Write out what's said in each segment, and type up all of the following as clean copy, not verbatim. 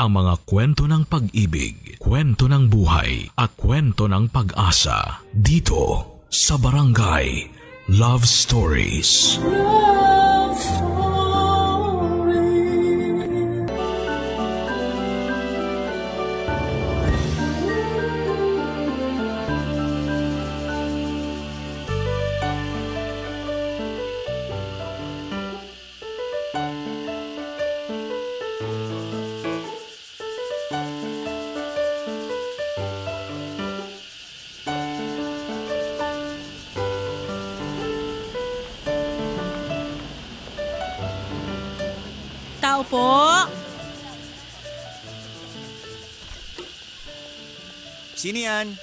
ang mga kwento ng pag-ibig, kwento ng buhay, at kwento ng pag-asa dito sa Barangay Love Stories. Love Stories. Tao po. Sino yan?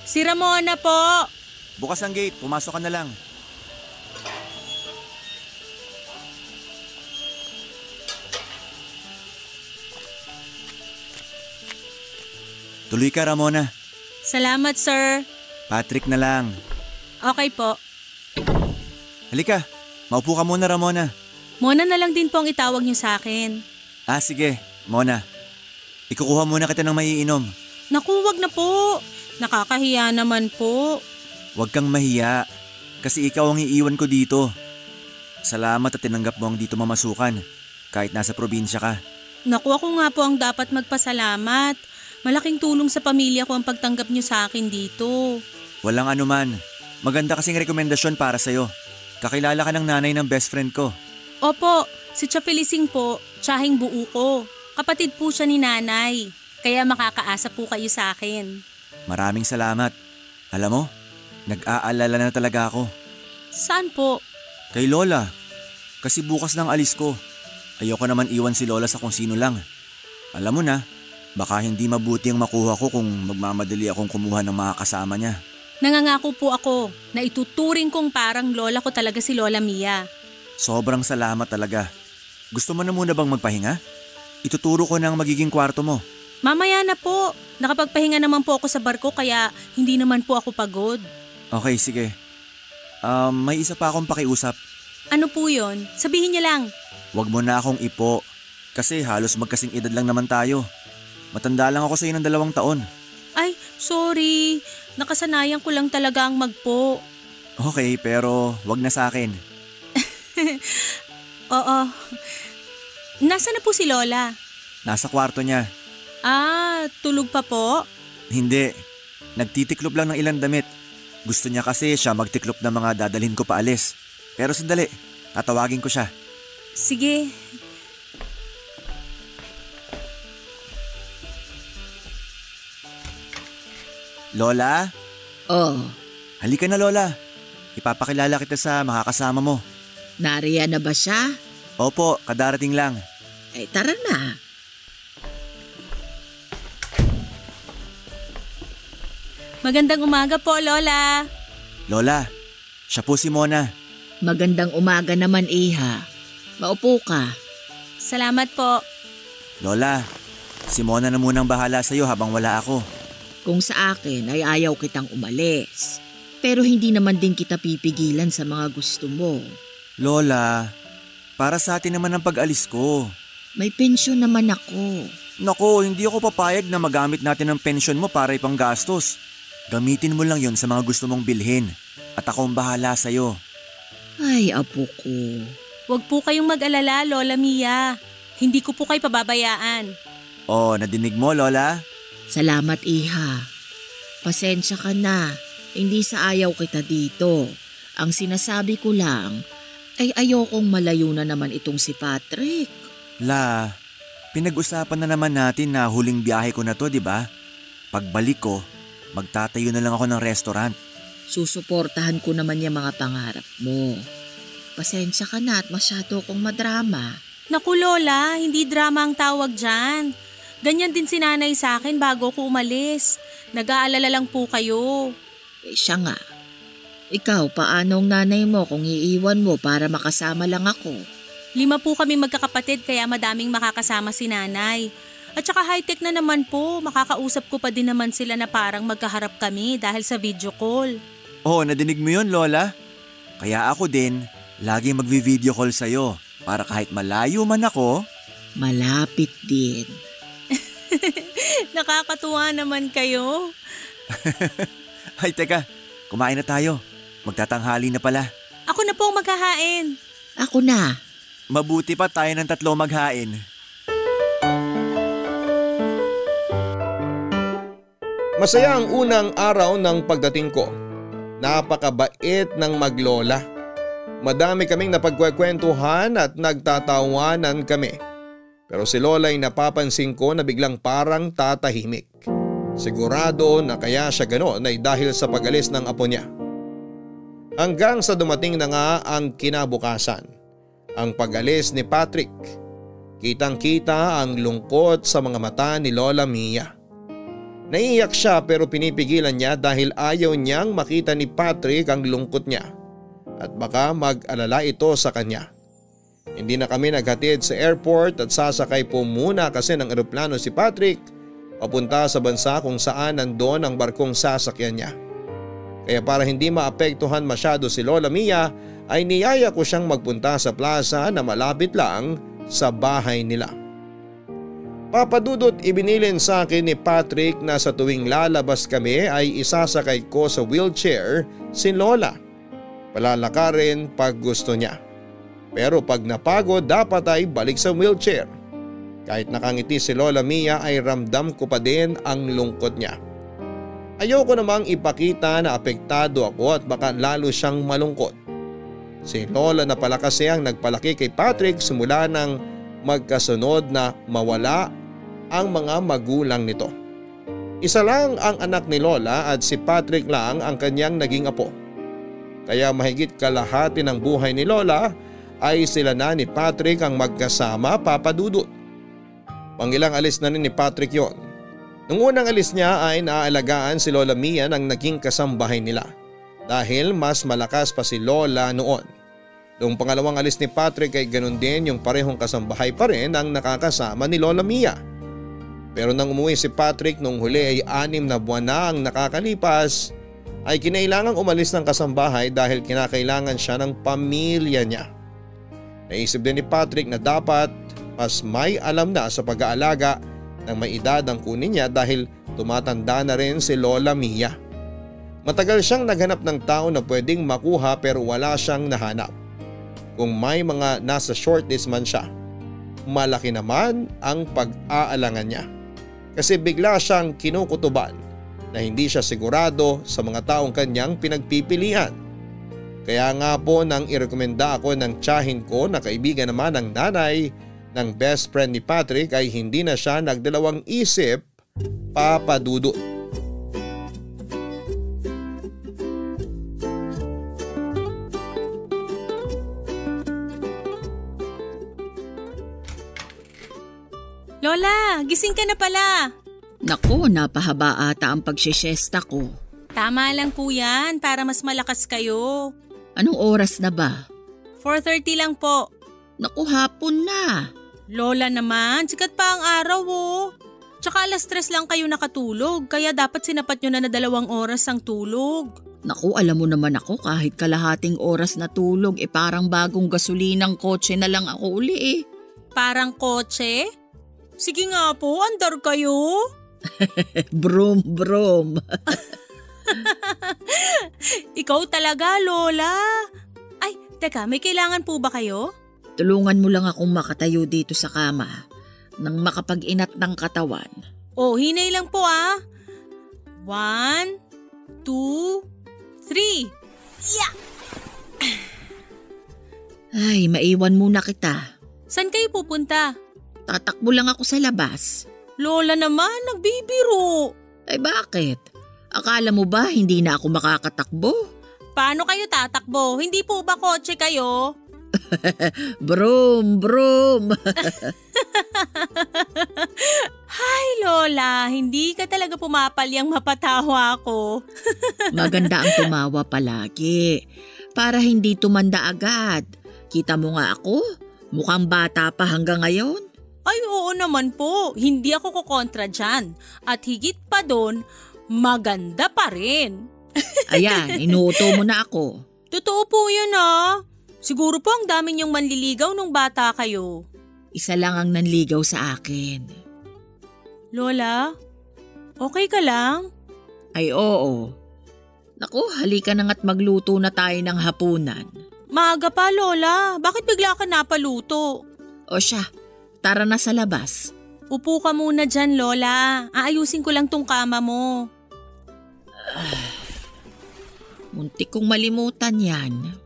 Si Ramona po. Bukas ang gate, pumasok ka na lang. Tuloy ka, Ramona. Salamat, sir. Patrick na lang. Okay po. Halika, maupo ka muna, Ramona. Mona na lang din po ang itawag niyo sa akin. Ah, sige, Mona. Ikukuha muna kita ng maiinom. Naku, wag na po. Nakakahiya naman po. Huwag kang mahiya, kasi ikaw ang iiwan ko dito. Salamat at tinanggap mo ang dito mamasukan, kahit nasa probinsya ka. Naku, ako nga po ang dapat magpasalamat. Malaking tulong sa pamilya ko ang pagtanggap niyo sa akin dito. Walang anuman. Maganda kasing rekomendasyon para sa'yo. Kakilala ka ng nanay ng best friend ko. Opo, si Tia Felicing po, tiyahing buo ko. Kapatid po siya ni nanay, kaya makakaasa po kayo sa akin. Maraming salamat. Alam mo, nag-aalala na talaga ako. Saan po? Kay Lola. Kasi bukas ng alis ko. Ayoko naman iwan si Lola sa kung sino lang. Alam mo na, baka hindi mabuti ang makuha ko kung magmamadali akong kumuha ng mga kasama niya. Nangangako po ako na ituturing kong parang lola ko talaga si Lola Mia. Sobrang salamat talaga. Gusto mo na muna bang magpahinga? Ituturo ko na ang magiging kwarto mo. Mamaya na po. Nakapagpahinga naman po ako sa barko kaya hindi naman po ako pagod. Okay, sige. May isa pa akong pakiusap. Ano po yon? Sabihin niya lang. Huwag mo na akong ipo. Kasi halos magkasing edad lang naman tayo. Matanda lang ako sa iyo ng 2 taon. Ay, sorry. Nakasanayan ko lang talaga ang magpo. Okay, pero wag na sa akin. Oo. Nasaan na po si Lola? Nasa kwarto niya. Ah, tulog pa po? Hindi. Nagtitiklop lang ng ilang damit. Gusto niya kasi siya magtiklop ng mga dadalhin ko pa alis. Pero sandali, tatawagin ko siya. Sige. Lola? Oh, Halika na, Lola. Ipapakilala kita sa makakasama mo. nariyan na ba siya? Opo, kadarating lang. Tara na. Magandang umaga po, Lola. Lola, siya po si Mona. Magandang umaga naman, Iha. Maupo ka. Salamat po. Lola, si Mona na munang bahala sa'yo habang wala ako. Kung sa akin ay ayaw kitang umalis. Pero hindi naman din kita pipigilan sa mga gusto mo. Lola, para sa atin naman ang pag-alis ko. May pensyon naman ako. Nako, hindi ako papayag na magamit natin ang pensyon mo para ipanggastos. Gamitin mo lang yon sa mga gusto mong bilhin. At ako ang bahala sa'yo. Ay, apo ko. Huwag po kayong mag-alala, Lola Mia. Hindi ko po kayo pababayaan. Oh, nadinig mo, Lola? Salamat, Iha. Pasensya ka na. Hindi sa ayaw kita dito. Ang sinasabi ko lang ay ayokong malayo na naman itong si Patrick. La, pinag-usapan na naman natin na huling biyahe ko na to, di ba? Pagbalik ko, magtatayo na lang ako ng restaurant. Susuportahan ko naman yung mga pangarap mo. Pasensya ka na at masyado kong madrama. Naku, Lola, hindi drama ang tawag dyan. Ganyan din si nanay sa akin bago ko umalis. Nag-aalala lang po kayo. Siya nga. Ikaw, paano ang nanay mo kung iiwan mo para makasama lang ako? 5 po kami magkakapatid kaya madaming makakasama si nanay. At saka high-tech na naman po, makakausap ko pa din naman sila na parang magkaharap kami dahil sa video call. Oh, nadinig mo yun, Lola? Kaya ako din, lagi magvi-video call sa'yo para kahit malayo man ako. Malapit din. Nakakatuwa naman kayo. Ay teka, kumain na tayo. Magtatanghali na pala. Ako na po ang maghahain. Ako na. Mabuti pa tayo ng 3 maghain. Masaya ang unang araw ng pagdating ko. Napakabait ng maglola. Madami kaming napagkwekwentuhan at nagtatawanan kami. Pero si Lola ay napapansin ko na biglang parang tatahimik. Sigurado na kaya siya ganoon ay dahil sa pag-alis ng apo niya. Hanggang sa dumating na nga ang kinabukasan, ang pag-alis ni Patrick. Kitang-kita ang lungkot sa mga mata ni Lola Mia. Naiiyak siya pero pinipigilan niya dahil ayaw niyang makita ni Patrick ang lungkot niya at baka mag-alala ito sa kanya. Hindi na kami naghatid sa airport at sasakay po muna kasi ng eroplano si Patrick papunta sa bansa kung saan nandoon ang barkong sasakyan niya. Kaya para hindi maapektuhan masyado si Lola Mia ay niyaya ko siyang magpunta sa plaza na malapit lang sa bahay nila. Papadudot, ibinilin sa akin ni Patrick na sa tuwing lalabas kami ay isasakay ko sa wheelchair si Lola. Palalakarin pag gusto niya. Pero pag napagod dapat ay balik sa wheelchair. Kahit nakangiti si Lola Mia ay ramdam ko pa din ang lungkot niya. Ayoko namang ipakita na apektado ako at baka lalo siyang malungkot. Si Lola na pala kasi ang nagpalaki kay Patrick simula nang magkasunod na mawala ang mga magulang nito. Isa lang ang anak ni Lola at si Patrick lang ang kanyang naging apo. Kaya mahigit kalahati ng buhay ni Lola ay sila na ni Patrick ang magkasama, Papadudot. Pangilang alis na ni Patrick yon. Nung unang alis niya ay naaalagaan si Lola Mia ng naging kasambahay nila dahil mas malakas pa si Lola noon. Nung pangalawang alis ni Patrick ay ganun din, yung parehong kasambahay pa rin ang nakakasama ni Lola Mia. Pero nang umuwi si Patrick nung huli ay 6 na buwan na ang nakakalipas, ay kinailangang umalis ng kasambahay dahil kinakailangan siya ng pamilya niya. Naisip din ni Patrick na dapat mas may alam na sa pag-aalaga ng may edad ang kunin niya dahil tumatanda na rin si Lola Mia. Matagal siyang naghanap ng tao na pwedeng makuha pero wala siyang nahanap. Kung may mga nasa shortlist man siya, malaki naman ang pag-aalangan niya. Kasi bigla siyang kinukutuban na hindi siya sigurado sa mga taong kanyang pinagpipilian. Kaya nga po nang irekomenda ako ng tiyahin ko na kaibigan naman ng nanay ng best friend ni Patrick ay hindi na siya nagdalawang isip, Papadudot. Lola, gising ka na pala. Naku, napahaba ata ang pagsisyesta ko. Tama lang po yan para mas malakas kayo. Anong oras na ba? 4:30 lang po. Naku, hapon na. Lola naman, sikat pa ang araw oh. Tsaka 3:00 lang kayo nakatulog kaya dapat sinapat nyo na 2 oras ang tulog. Naku, alam mo naman ako kahit kalahating oras na tulog parang bagong gasolinang kotse na lang ako uli eh. Parang kotse? Sige nga po, andar kayo. Brum brum. Ikaw talaga, Lola. Ay, teka, may kailangan po ba kayo? Tulungan mo lang akong makatayo dito sa kama nang makapag-inat ng katawan. Oh, hinay lang po ah. 1, 2, 3. Yeah! Ay, maiwan muna kita. Saan kayo pupunta? Tatakbo lang ako sa labas. Lola naman, nagbibiro. Ay bakit? Akala mo ba hindi na ako makakatakbo? Paano kayo tatakbo? Hindi po ba kotse kayo? Brum, brum. Hay Lola, hindi ka talaga pumapalyang mapatawa ko. Maganda ang tumawa palagi para hindi tumanda agad. Kita mo nga ako, mukhang bata pa hanggang ngayon. Ay oo naman po, hindi ako kukontra dyan. At higit pa doon, maganda pa rin. Ayan, inuuto mo na ako. Totoo po yun ah. Siguro po ang dami niyong manliligaw nung bata kayo. Isa lang ang nanligaw sa akin. Lola, okay ka lang? Ay oo. Naku, halika na nga't magluto na tayo ng hapunan. Maaga pa, Lola. Bakit bigla ka napaluto? O siya, tara na sa labas. Upo ka muna dyan, Lola. Aayusin ko lang tong kama mo. Muntik kong malimutan yan.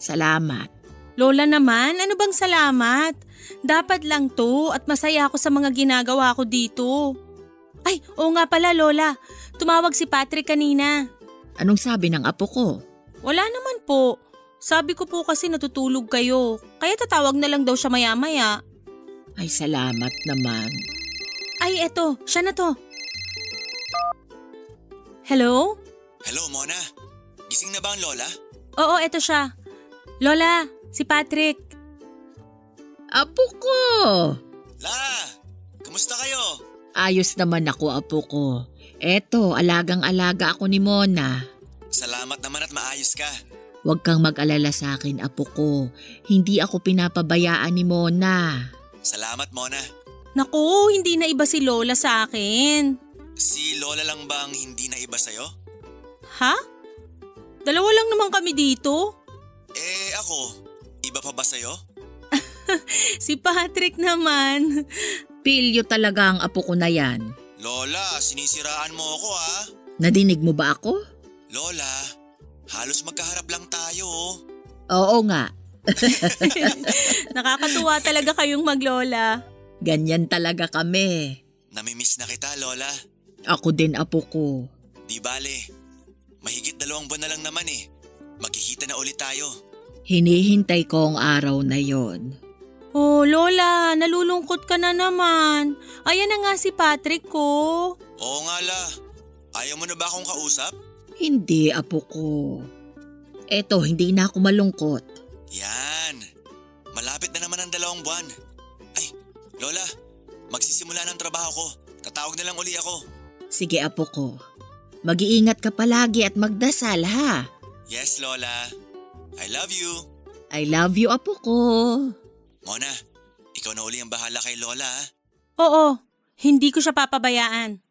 Salamat. Lola naman, ano bang salamat? Dapat lang to at masaya ako sa mga ginagawa ko dito. Ay, oo nga pala, Lola. Tumawag si Patrick kanina. Anong sabi ng apo ko? Wala naman po. Sabi ko po kasi natutulog kayo. Kaya tatawag na lang daw siya maya-maya. Ay, salamat naman. Ay, eto. Siya na to. Hello? Hello, Mona. Gising na ba ang lola? Oo, eto siya. Lola, si Patrick. Apo ko! La! Kamusta kayo? Ayos naman ako, apo ko. Eto, alagang-alaga ako ni Mona. Salamat naman at maayos ka. Huwag kang mag-alala sa akin, apo ko. Hindi ako pinapabayaan ni Mona. Salamat, Mona. Naku, hindi na iba si Lola sa akin. Si Lola lang bang hindi na iba sa'yo? Ha? Dalawa lang naman kami dito. Ako, iba pa ba sa'yo? Si Patrick naman. Pilyo talaga ang apo ko na yan. Lola, sinisiraan mo ako ha? Nadinig mo ba ako? Lola, halos magkaharap lang tayo. Oo nga. Nakakatuwa talaga kayong maglola. Ganyan talaga kami. Namimiss na kita, Lola. Ako din, apo ko. Di bale, mahigit 2 buwan na lang naman eh. Magkikita na ulit tayo. Hinihintay ko ang araw na yon. Oh, Lola, nalulungkot ka na naman. Ayan na nga si Patrick ko. Oo nga la, ayaw mo na ba akong kausap? Hindi, apo ko. Eto, hindi na ako malungkot. Yan, malapit na naman ang 2 buwan. Ay, Lola, magsisimula ng trabaho ko. Tatawag na lang uli ako. Sige, apo ko. Mag-iingat ka palagi at magdasal, ha? Yes, Lola. I love you. I love you, apo ko. Mona, ikaw na uli ang bahala kay Lola ha? Oo, hindi ko siya papabayaan.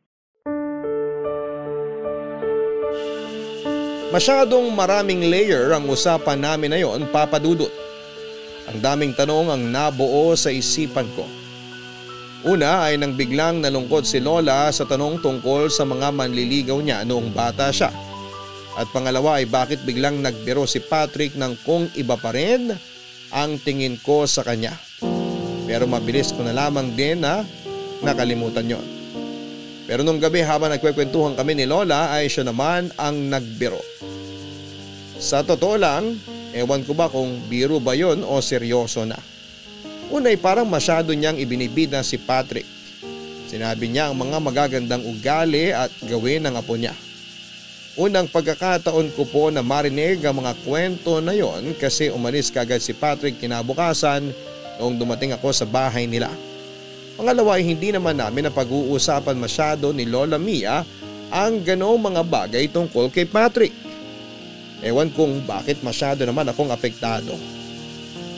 Masyadong maraming layer ang usapan namin na yon, Papa Dudut. Ang daming tanong ang nabuo sa isipan ko. Una ay nang biglang nalungkot si Lola sa tanong tungkol sa mga manliligaw niya noong bata siya. At pangalawa ay bakit biglang nagbiro si Patrick ng kung iba pa rin ang tingin ko sa kanya. Pero mabilis ko na lamang din na nakalimutan yon. Pero nung gabi habang nagkwekwentuhan kami ni Lola ay siya naman ang nagbiro. Sa totoo lang, ewan ko ba kung biro ba yon o seryoso na. Unay parang masyado niyang ibinibida si Patrick. Sinabi niya ang mga magagandang ugali at gawin ng apo niya. Unang pagkakataon ko po na marinig ang mga kwento na yon kasi umalis kagad si Patrick kinabukasan noong dumating ako sa bahay nila. Pangalawa ay hindi naman namin na pag-uusapan masyado ni Lola Mia ang ganoong mga bagay tungkol kay Patrick. Ewan kung bakit masyado naman akong apektado.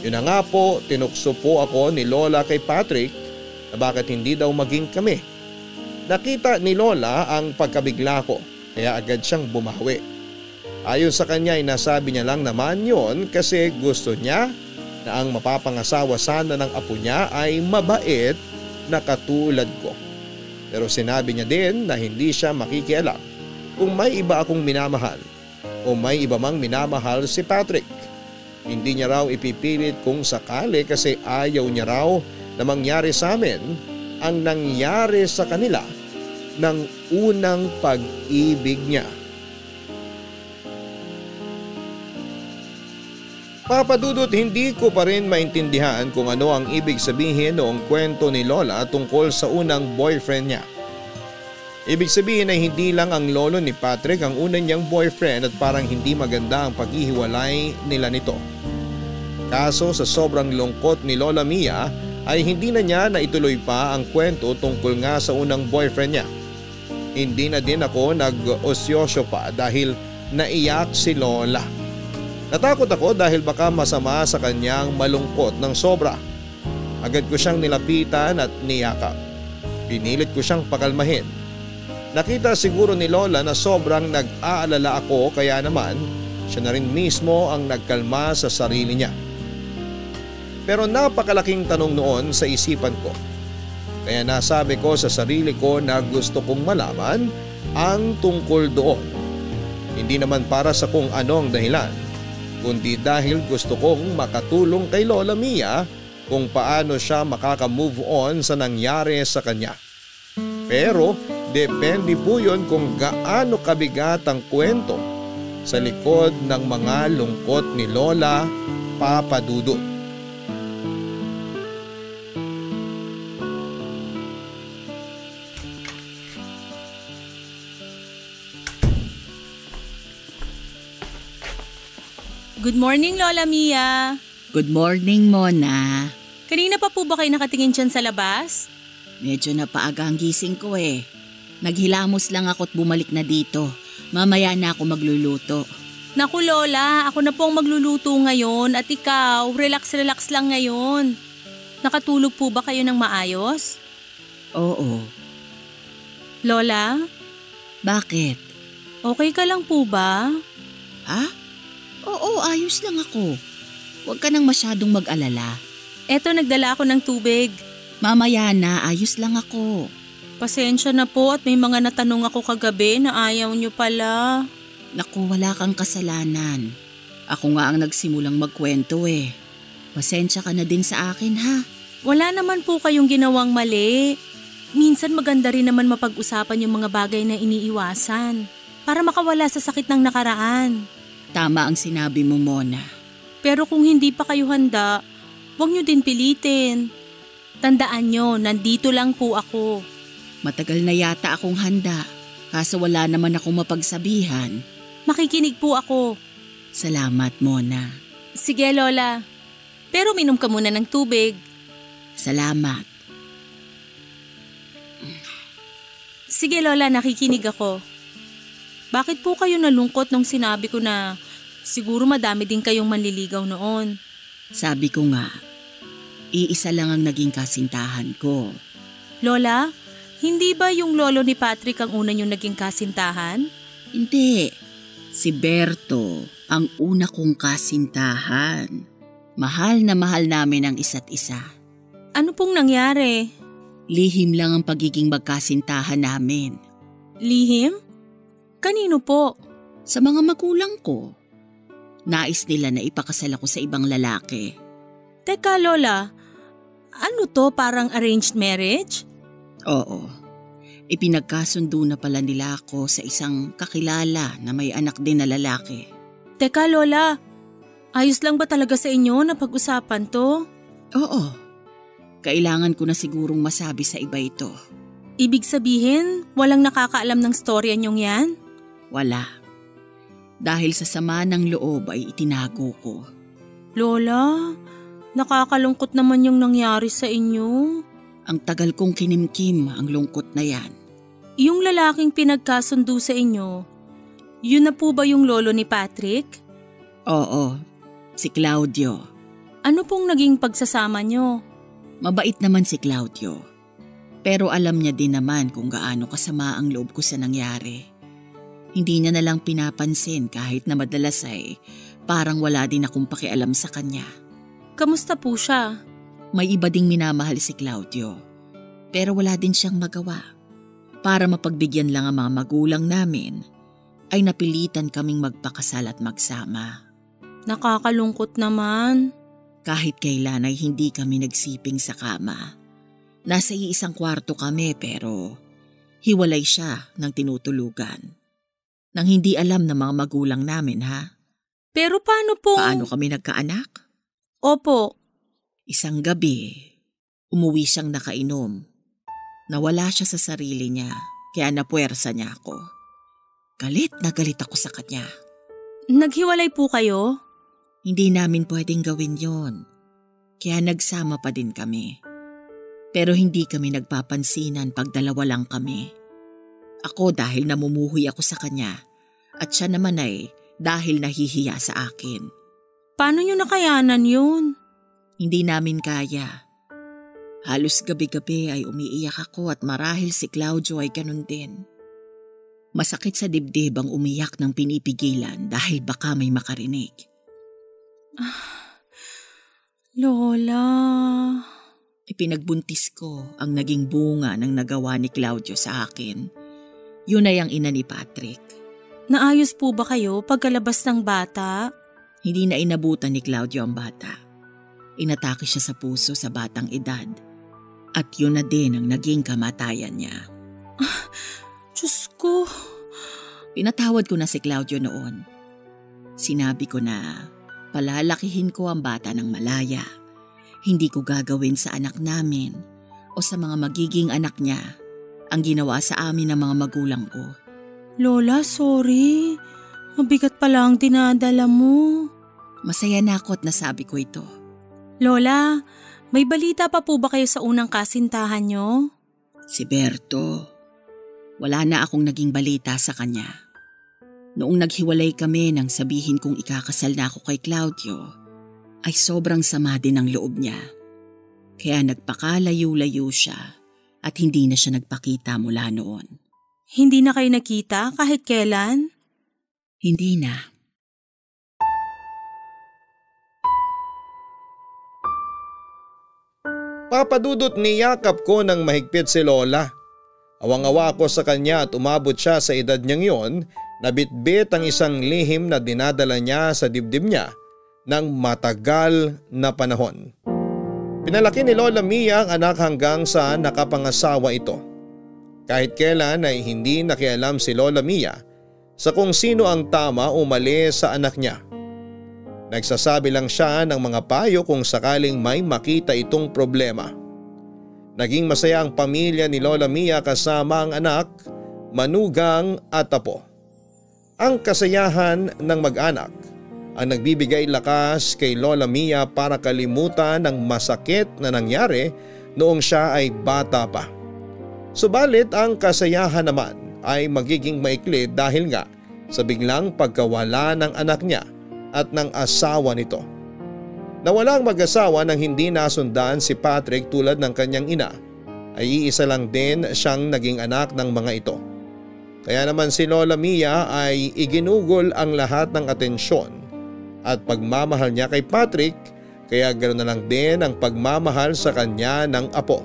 Yun na nga po, tinukso po ako ni Lola kay Patrick na bakit hindi daw maging kami. Nakita ni Lola ang pagkabigla ko. Kaya agad siyang bumawi. Ayon sa kanya ay nasabi niya lang naman yon kasi gusto niya na ang mapapangasawa sana ng apo niya ay mabait na katulad ko. Pero sinabi niya din na hindi siya makikialam kung may iba akong minamahal o may iba mang minamahal si Patrick. Hindi niya raw ipipilit kung sakali kasi ayaw niya raw na mangyari sa amin ang nangyari sa kanila ng unang pag-ibig niya. Papa Dudut, hindi ko pa rin maintindihan kung ano ang ibig sabihin noong kwento ni Lola tungkol sa unang boyfriend niya. Ibig sabihin ay hindi lang ang lolo ni Patrick ang unang niyang boyfriend at parang hindi maganda ang paghihiwalay nila nito. Kaso sa sobrang lungkot ni Lola Mia ay hindi na niya naituloy pa ang kwento tungkol nga sa unang boyfriend niya. Hindi na din ako nag-osyosyo pa dahil naiyak si Lola. Natakot ako dahil baka masama sa kanyang malungkot ng sobra. Agad ko siyang nilapitan at niyakap. Pinilit ko siyang pakalmahin. Nakita siguro ni Lola na sobrang nag-aalala ako kaya naman siya na rin mismo ang nagkalma sa sarili niya. Pero napakalaking tanong noon sa isipan ko. Kaya nasabi ko sa sarili ko na gusto kong malaman ang tungkol doon. Hindi naman para sa kung ano ang dahilan, kundi dahil gusto kong makatulong kay Lola Mia kung paano siya makaka-move on sa nangyari sa kanya. Pero depende po yun kung gaano kabigat ang kwento sa likod ng mga lungkot ni Lola Papa Dudut. Good morning, Lola Mia. Good morning, Mona. Kanina pa po ba kayo nakatingin dyan sa labas? Medyo napaaga ang gising ko eh. Naghilamos lang ako't bumalik na dito. Mamaya na ako magluluto. Naku Lola, ako na po ang magluluto ngayon at ikaw, relax lang ngayon. Nakatulog po ba kayo ng maayos? Oo. Lola, Bakit? okay ka lang po ba? Ha? Oo, ayos lang ako. Huwag ka nang masyadong mag-alala. Eto, nagdala ako ng tubig. Mamaya na, ayos lang ako. Pasensya na po at may mga natanong ako kagabi na ayaw nyo pala. Naku, wala kang kasalanan. Ako nga ang nagsimulang magkwento eh. Pasensya ka na din sa akin ha. Wala naman po kayong ginawang mali. Minsan maganda rin naman mapag-usapan yung mga bagay na iniiwasan para makawala sa sakit ng nakaraan. Tama ang sinabi mo, Mona. Pero kung hindi pa kayo handa, huwag nyo din pilitin. Tandaan nyo, nandito lang po ako. Matagal na yata akong handa, kaso wala naman akong mapagsabihan. Makikinig po ako. Salamat, Mona. Sige Lola, pero minom ka muna ng tubig. Salamat. Sige Lola, nakikinig ako. Bakit po kayo nalungkot nung sinabi ko na siguro madami din kayong manliligaw noon? Sabi ko nga, iisa lang ang naging kasintahan ko. Lola, hindi ba yung lolo ni Patrick ang una niyong naging kasintahan? Hindi. Si Berto ang una kong kasintahan. Mahal na mahal namin ang isa't isa. Ano pong nangyari? Lihim lang ang pagiging magkasintahan namin. Lihim? Kanino po? Sa mga magulang ko. Nais nila na ipakasal ako sa ibang lalaki. Teka Lola, ano to, parang arranged marriage? Oo. Ipinagkasundo na pala nila ako sa isang kakilala na may anak din na lalaki. Teka Lola, ayos lang ba talaga sa inyo na pag-usapan to? Oo. Kailangan ko na sigurong masabi sa iba ito. Ibig sabihin, walang nakakaalam ng storya niyong yan? Wala. Dahil sa sama ng loob ay itinago ko. Lola, nakakalungkot naman yung nangyari sa inyo. Ang tagal kong kinimkim ang lungkot na yan. Yung lalaking pinagkasundo sa inyo, yun na po ba yung lolo ni Patrick? Oo, si Claudio. Ano pong naging pagsasama nyo? Mabait naman si Claudio. Pero alam niya din naman kung gaano kasama ang loob ko sa nangyari. Hindi niya nalang pinapansin kahit na madalas ay parang wala din akong pakialam sa kanya. Kamusta po siya? May iba ding minamahal si Claudio. Pero wala din siyang magawa. Para mapagbigyan lang ang mga magulang namin, ay napilitan kaming magpakasal at magsama. Nakakalungkot naman. Kahit kailan ay hindi kami nagsiping sa kama. Nasa iisang kwarto kami pero hiwalay siya ng tinutulugan. Nang hindi alam ng mga magulang namin ha. Pero paano po? Paano kami nagkaanak? Opo. Isang gabi, umuwi siyang nakainom. Nawala siya sa sarili niya kaya napuwersa niya ako. Galit na galit ako sa kanya. Naghiwalay po kayo? Hindi namin pwedeng gawin yon. Kaya nagsama pa din kami. Pero hindi kami nagpapansinan pag dalawa lang kami. Ako dahil namumuhuy ako sa kanya at siya naman ay dahil nahihiya sa akin. Paano nyo nakayanan yun? Hindi namin kaya. Halos gabi-gabi ay umiiyak ako at marahil si Claudio ay ganun din. Masakit sa dibdib ang umiyak ng pinipigilan dahil baka may makarinig. Lola. Ipinagbuntis ko ang naging bunga ng nagawa ni Claudio sa akin. Yun ay ang ina ni Patrick. Naayos po ba kayo pagkalabas ng bata? Hindi na inabutan ni Claudio ang bata. Inatake siya sa puso sa batang edad. At yun na din ang naging kamatayan niya. Diyos ko. Pinatawad ko na si Claudio noon. Sinabi ko na palalakihin ko ang bata ng malaya. Hindi ko gagawin sa anak namin o sa mga magiging anak niya ang ginawa sa amin ng mga magulang ko. Lola, sorry. Mabigat pala ang dinadala mo. Masaya na ako at nasabi ko ito. Lola, may balita pa po ba kayo sa unang kasintahan nyo? Si Berto. Wala na akong naging balita sa kanya. Noong naghiwalay kami nang sabihin kong ikakasal na ako kay Claudio, ay sobrang sama din ang loob niya. Kaya nagpakalayo-layo siya at hindi na siya nagpakita mula noon. Hindi na kayo nakita kahit kailan? Hindi na. Papadudot niyakap ko ng mahigpit si Lola. Awang-awa ako sa kanya at umabot siya sa edad niyang yon na bitbit ang isang lihim na dinadala niya sa dibdib niya ng matagal na panahon. Pinalaki ni Lola Mia ang anak hanggang sa nakapangasawa ito. Kahit kailan ay hindi nakialam si Lola Mia sa kung sino ang tama o mali sa anak niya. Nagsasabi lang siya ng mga payo kung sakaling may makita itong problema. Naging masaya ang pamilya ni Lola Mia kasama ang anak, manugang at apo. Ang kasayahan ng mag-anak ang nagbibigay lakas kay Lola Mia para kalimutan ang masakit na nangyari noong siya ay bata pa. Subalit ang kasayahan naman ay magiging maikli dahil nga sa biglang pagkawala ng anak niya at ng asawa nito. Nawalang mag-asawa nang hindi nasundan si Patrick tulad ng kanyang ina, ay iisa lang din siyang naging anak ng mga ito. Kaya naman si Lola Mia ay iginugol ang lahat ng atensyon at pagmamahal niya kay Patrick, kaya ganoon na lang din ang pagmamahal sa kanya ng apo.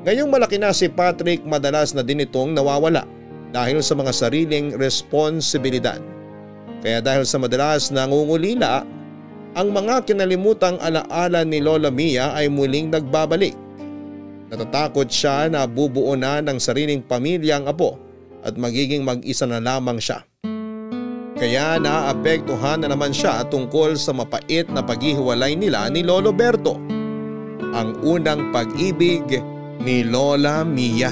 Ngayong malaki na si Patrick, madalas na din itong nawawala dahil sa mga sariling responsibilidad. Kaya dahil sa madalas na nangungulila, ang mga kinalimutang alaala ni Lola Mia ay muling nagbabalik. Natatakot siya na bubuo na ng sariling pamilya ang apo at magiging mag-isa na lamang siya. Kaya naapektuhan na naman siya tungkol sa mapait na paghihiwalay nila ni Lolo Berto, ang unang pag-ibig ni Lola Mia.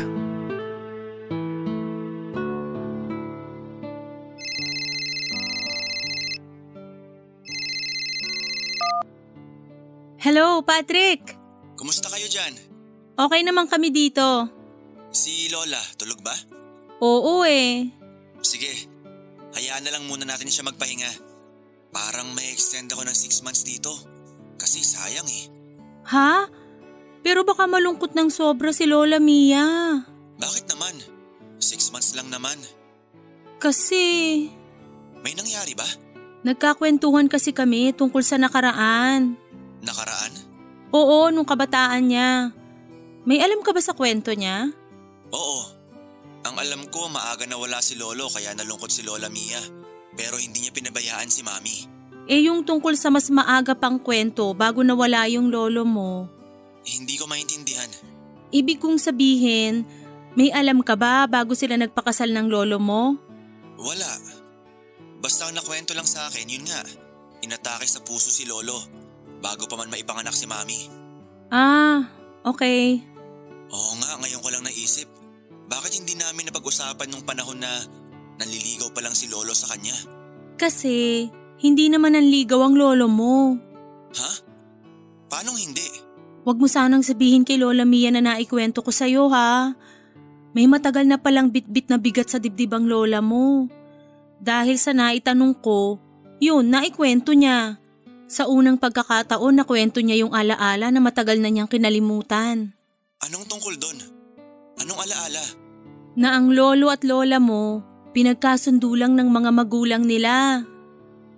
Hello, Patrick! Kumusta kayo dyan? Okay naman kami dito. Si Lola, tulog ba? Oo eh. Sige, hayaan na lang muna natin siya magpahinga. Parang may extend ako ng 6 months dito. Kasi sayang eh. Ha? Pero baka malungkot ng sobra si Lola Mia. Bakit naman? 6 months lang naman. Kasi May nangyari ba? nagkakwentuhan kasi kami tungkol sa nakaraan. Nakaraan? Oo, nung kabataan niya. May alam ka ba sa kwento niya? Oo. Ang alam ko, maaga nawala si Lolo kaya nalungkot si Lola Mia. Pero hindi niya pinabayaan si Mami. Eh yung tungkol sa mas maaga pang kwento bago nawala yung lolo mo. Hindi ko maintindihan. Ibig kong sabihin, may alam ka ba bago sila nagpakasal ng lolo mo? Wala. Basta ang nakwento lang sa akin, yun nga. Inatake sa puso si Lolo bago pa man maipanganak si Mami. Ah, okay. Oo nga, ngayon ko lang naisip. Bakit hindi namin napag-usapan nung panahon na nanliligaw pa lang si Lolo sa kanya? Kasi hindi naman nanligaw ang lolo mo. Ha? Paanong hindi? Huwag mo sanang sabihin kay Lola Mia na naikwento ko sa'yo ha. May matagal na palang bitbit na bigat sa dibdib ang lola mo. Dahil sa naitanong ko, yun, naikwento niya. Sa unang pagkakataon na kwento niya yung alaala na matagal na niyang kinalimutan. Anong tungkol doon? Anong alaala? Na ang lolo at lola mo, pinagkasundo lang ng mga magulang nila.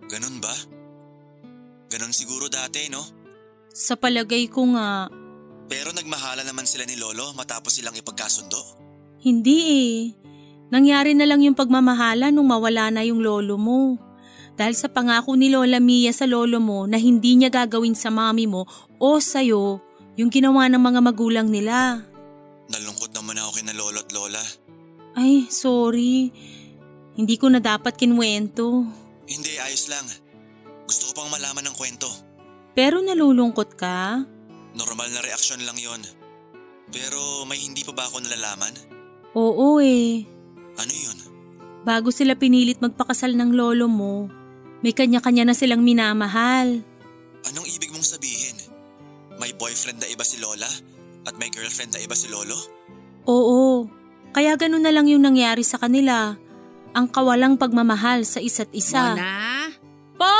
Ganun ba? Ganun siguro dati, no? Sa palagay ko nga. Pero nagmahala naman sila ni Lolo matapos silang ipagkasundo? Hindi eh. Nangyari na lang yung pagmamahala nung mawala na yung lolo mo. Dahil sa pangako ni Lola Mia sa lolo mo na hindi niya gagawin sa mami mo o sa'yo yung ginawa ng mga magulang nila. Nalungkot naman ako kina Lolo at Lola. Ay, sorry. Hindi ko na dapat kinwento. Hindi, ayos lang. Gusto ko pang malaman ng kwento. Pero nalulungkot ka? Normal na reaksyon lang yon. Pero may hindi pa ba ako nalalaman? Oo eh. Ano yun? Bago sila pinilit magpakasal ng lolo mo, may kanya-kanya na silang minamahal. Anong ibig mong sabihin? May boyfriend na iba si Lola at may girlfriend na iba si Lolo? Oo, kaya ganun na lang yung nangyari sa kanila. Ang kawalang pagmamahal sa isa't isa. Mona? Po!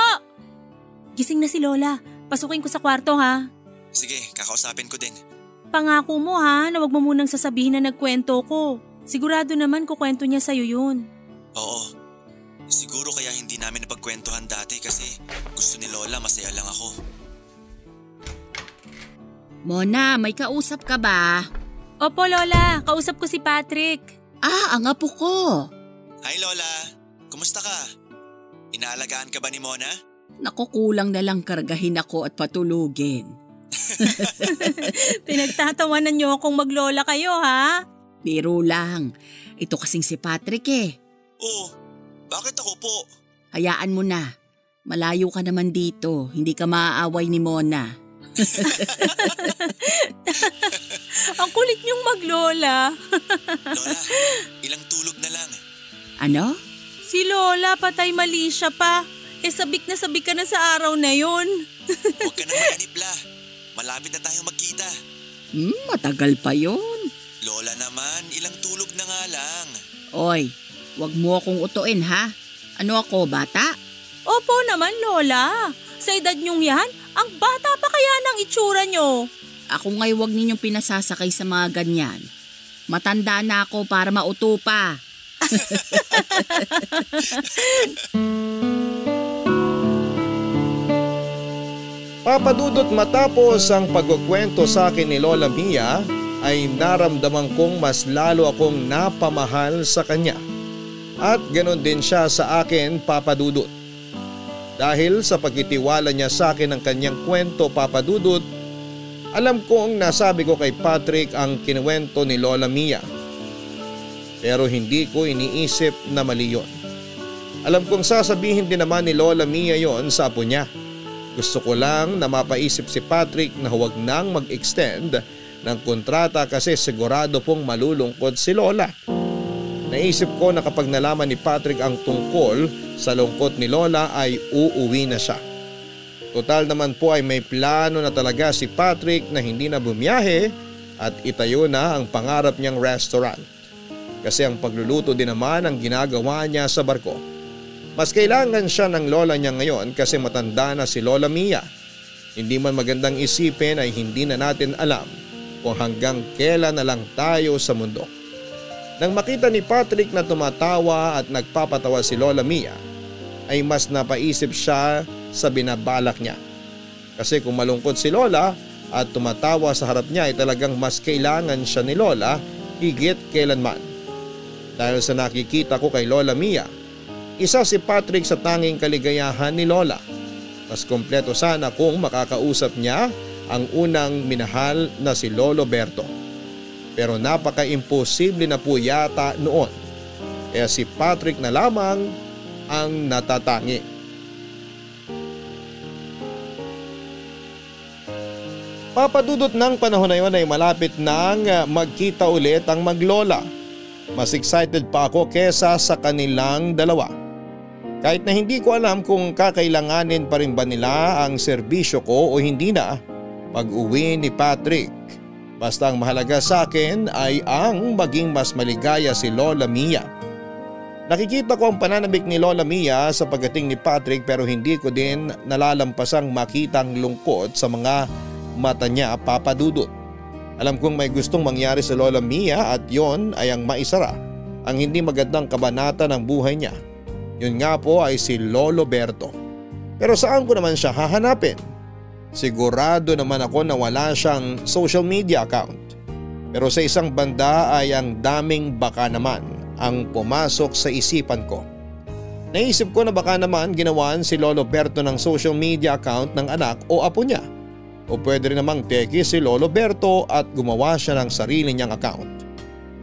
Gising na si Lola. Pasukin ko sa kwarto ha. Sige, kakausapin ko din. Pangako mo ha na wag mo munang sasabihin na nagkwento ko. Sigurado naman kukwento niya sa'yo yun. Oo. Siguro kaya hindi namin napagkwentuhan dati kasi gusto ni Lola masaya lang ako. Mona, may kausap ka ba? Opo Lola, kausap ko si Patrick. Ang apo ko. Hi Lola, kumusta ka? Inaalagaan ka ba ni Mona? Nakukulang na lang kargahin ako at patulugin. Pinagtatawanan niyo akong maglola kayo ha? Biro lang. Ito kasing si Patrick eh. Oo, bakit ako po? Hayaan mo na. Malayo ka naman dito. Hindi ka maaaway ni Mona. Ang kulit niyong maglola. Lola, ilang tulog na lang. Ano? Si Lola, patay mali siya pa. Sabik na sabik ka na sa araw na yun. Huwag ka nang maanipla. Malapit na tayong magkita. Matagal pa yun. Lola naman, ilang tulog na nga lang. Oy, wag mo akong utuin ha. Ano ako, bata? Opo naman Lola. Sa edad niyong yan, ang bata pa kaya ng itsura niyo. Ako nga'y wag ninyong pinasasakay sa mga ganyan. Matanda na ako para mauto pa. Papadudot matapos ang pagkukwento sa akin ni Lola Mia ay naramdaman kong mas lalo akong napamahal sa kanya. At ganon din siya sa akin, Papadudot. Dahil sa pagtitiwala niya sa akin ng kanyang kwento, Papadudot, alam kong nasabi ko kay Patrick ang kinuwento ni Lola Mia. Pero hindi ko iniisip na mali yun. Alam kong sasabihin din naman ni Lola Mia yon sa apo niya. Gusto ko lang na mapaisip si Patrick na huwag nang mag-extend ng kontrata kasi sigurado pong malulungkot si Lola. Naisip ko na kapag nalaman ni Patrick ang tungkol sa lungkot ni Lola ay uuwi na siya. Total naman po ay may plano na talaga si Patrick na hindi na bumiyahe at itayo na ang pangarap niyang restaurant. Kasi ang pagluluto din naman ang ginagawa niya sa barko. Mas kailangan siya ng lola niya ngayon kasi matanda na si Lola Mia. Hindi man magandang isipin ay hindi na natin alam kung hanggang kailan na lang tayo sa mundo. Nang makita ni Patrick na tumatawa at nagpapatawa si Lola Mia, ay mas napaisip siya sa binabalak niya. Kasi kung malungkot si Lola at tumatawa sa harap niya ay talagang mas kailangan siya ni Lola higit kailanman. Dahil sa nakikita ko kay Lola Mia, isa si Patrick sa tanging kaligayahan ni Lola. Mas kompleto sana kung makakausap niya ang unang minahal na si Lolo Berto. Pero napaka-imposible na po yata noon. Kaya si Patrick na lamang ang natatangi. Papadudot ng panahon na yun ay malapit nang magkita ulit ang maglola. Mas excited pa ako kesa sa kanilang dalawa. Kahit na hindi ko alam kung kakailanganin pa rin ba nila ang serbisyo ko o hindi na pag-uwi ni Patrick. Basta ang mahalaga sa akin ay ang maging mas maligaya si Lola Mia. Nakikita ko ang pananabik ni Lola Mia sa pagdating ni Patrick pero hindi ko din nalalampasang makitang lungkot sa mga mata niya, Papa Dudut. Alam kong may gustong mangyari sa Lola Mia at yon ay ang maisara ang hindi magandang kabanata ng buhay niya. Yun nga po ay si Lolo Berto. Pero saan ko naman siya hahanapin? Sigurado naman ako na wala siyang social media account. Pero sa isang banda ay ang daming baka naman ang pumasok sa isipan ko. Naisip ko na baka naman ginawan si Lolo Berto ng social media account ng anak o apo niya. O pwede rin namang teki si Lolo Berto at gumawa siya ng sarili niyang account.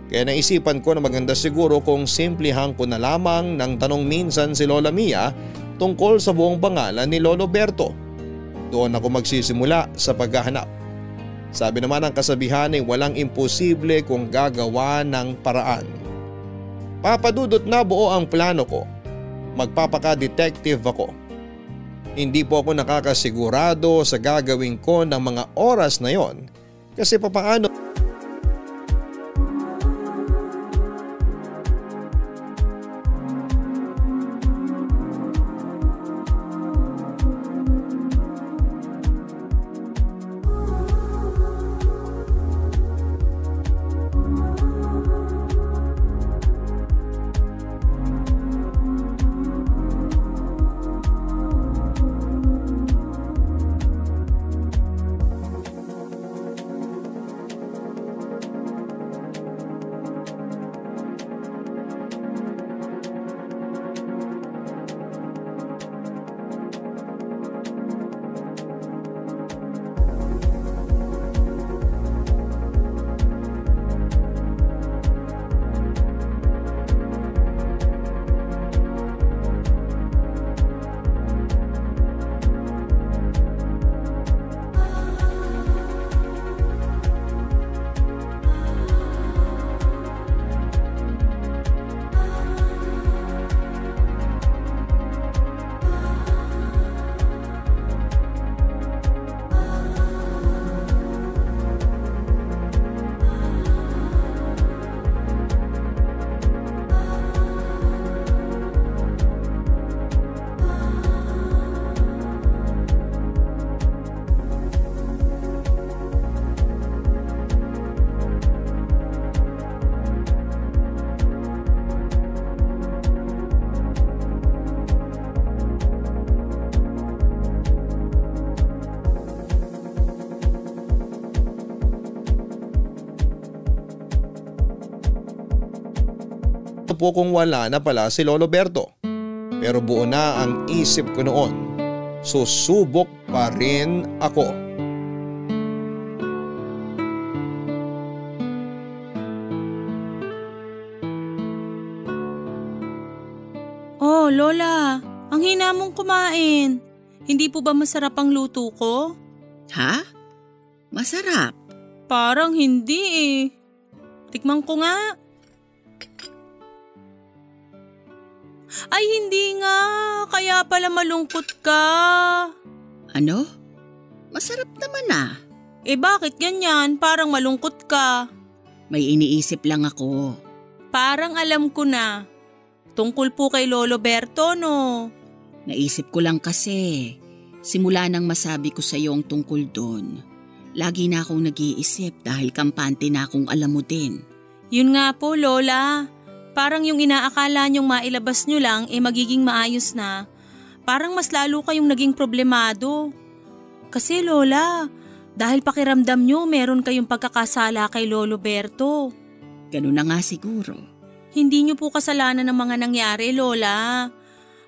Kaya naisipan ko na maganda siguro kung simplihang ko na lamang ng tanong minsan si Lola Mia tungkol sa buong pangalan ni Lolo Berto. Doon ako magsisimula sa paghahanap. Sabi naman ng kasabihan ay walang imposible kung gagawa ng paraan. Papadudot na buo ang plano ko. Magpapaka-detective ako. Hindi po ako nakakasigurado sa gagawin ko ng mga oras na yon kasi papaano po kung wala na pala si Lolo Berto. Pero buo na ang isip ko noon. Susubok pa rin ako. Oh, Lola, ang hina mong kumain. Hindi po ba masarap ang luto ko? Ha? Masarap? Parang hindi eh. Tikman ko nga. Ay hindi nga, kaya pala malungkot ka. Ano? Masarap naman ah. Eh bakit ganyan? Parang malungkot ka. May iniisip lang ako. Parang alam ko na. Tungkol po kay Lolo Berto, no? Naisip ko lang kasi. Simula nang masabi ko sa iyo ang tungkol doon. Lagi na akong nag-iisip dahil kampante na akong alam mo din. Yun nga po, Lola. Parang yung inaakala niyong mailabas niyo lang magiging maayos na. Parang mas lalo kayong naging problemado. Kasi Lola, dahil pakiramdam niyo meron kayong pagkakasala kay Lolo Berto. Ganun na nga siguro. Hindi niyo po kasalanan ng mga nangyari, Lola.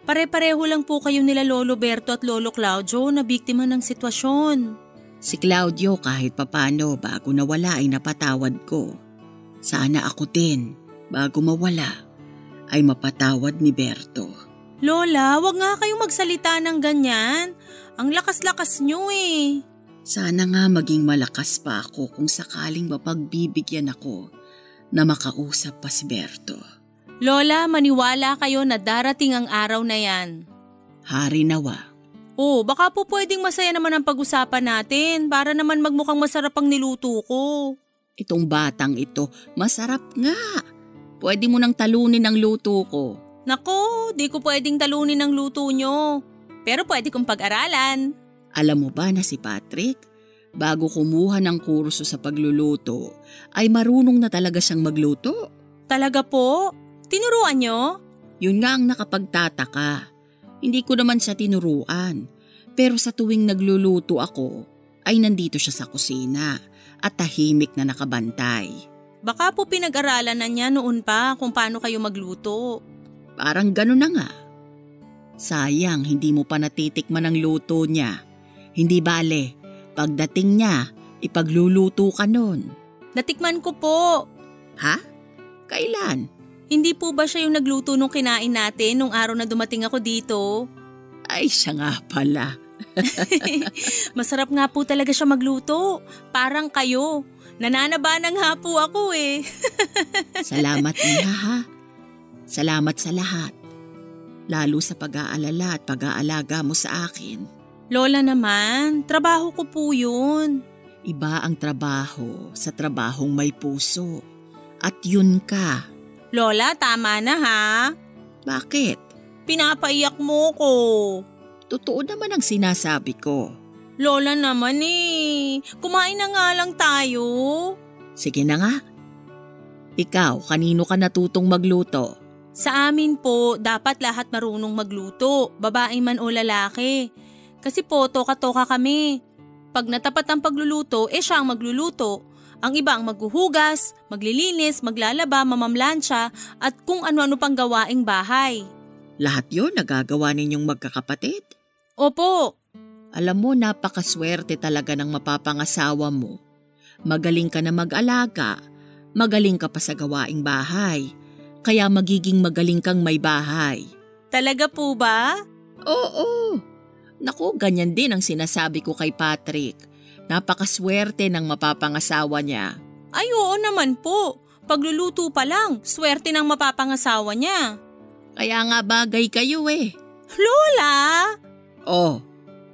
Pare-pareho lang po kayo nila Lolo Berto at Lolo Claudio na biktima ng sitwasyon. Si Claudio kahit papano bago nawala ay napatawad ko. Sana ako din. Bago mawala, ay mapatawad ni Berto. Lola, wag nga kayong magsalita ng ganyan. Ang lakas-lakas niyo eh. Sana nga maging malakas pa ako kung sakaling mapagbibigyan ako na makausap pa si Berto. Lola, maniwala kayo na darating ang araw na yan. Hari nawa. Oh, baka po pwedeng masaya naman ang pag-usapan natin para naman magmukhang masarap ang niluto ko. Itong batang ito, masarap nga. Pwede mo nang talunin ang luto ko. Nako, di ko pwedeng talunin ang luto nyo. Pero pwede kong pag-aralan. Alam mo ba na si Patrick, bago kumuha ng kurso sa pagluluto, ay marunong na talaga siyang magluto? Talaga po? Tinuruan nyo? Yun nga ang nakapagtataka. Hindi ko naman siya tinuruan. Pero sa tuwing nagluluto ako, ay nandito siya sa kusina at tahimik na nakabantay. Baka po pinag-aralan na niya noon pa kung paano kayo magluto. Parang gano'n na nga. Sayang, hindi mo pa natitikman ang luto niya. Hindi bale, pagdating niya, ipagluluto ka nun. Natikman ko po. Ha? Kailan? Hindi po ba siya yung nagluto nung kinain natin nung araw na dumating ako dito? Ay, siya nga pala. Masarap nga po talaga siya magluto. Parang kayo. Nananabanan nga po ako eh. Salamat Iha ha. Salamat sa lahat. Lalo sa pag-aalala at pag-aalaga mo sa akin. Lola naman, trabaho ko po yun. Iba ang trabaho sa trabahong may puso. At yun ka. Lola, tama na ha. Bakit? Pinapaiyak mo ko. Totoo naman ang sinasabi ko. Lola naman kumain na nga lang tayo. Sige na nga. Ikaw, kanino ka natutong magluto? Sa amin po, dapat lahat marunong magluto, babae man o lalaki. Kasi po, toka-toka kami. Pag natapat ang pagluluto, siya ang magluluto. Ang iba ang maghuhugas, maglilinis, maglalaba, mamamlansya, at kung ano-ano pang gawaing bahay. Lahat yun nagagawa ninyong magkakapatid? Opo. Alam mo, napakaswerte talaga ng mapapangasawa mo. Magaling ka na mag-alaga, magaling ka pa sa gawaing bahay. Kaya magiging magaling kang may bahay. Talaga po ba? Oo. Naku, ganyan din ang sinasabi ko kay Patrick. Napakaswerte ng mapapangasawa niya. Ay oo naman po. Pagluluto pa lang, swerte ng mapapangasawa niya. Kaya nga bagay kayo eh. Lola! Oh,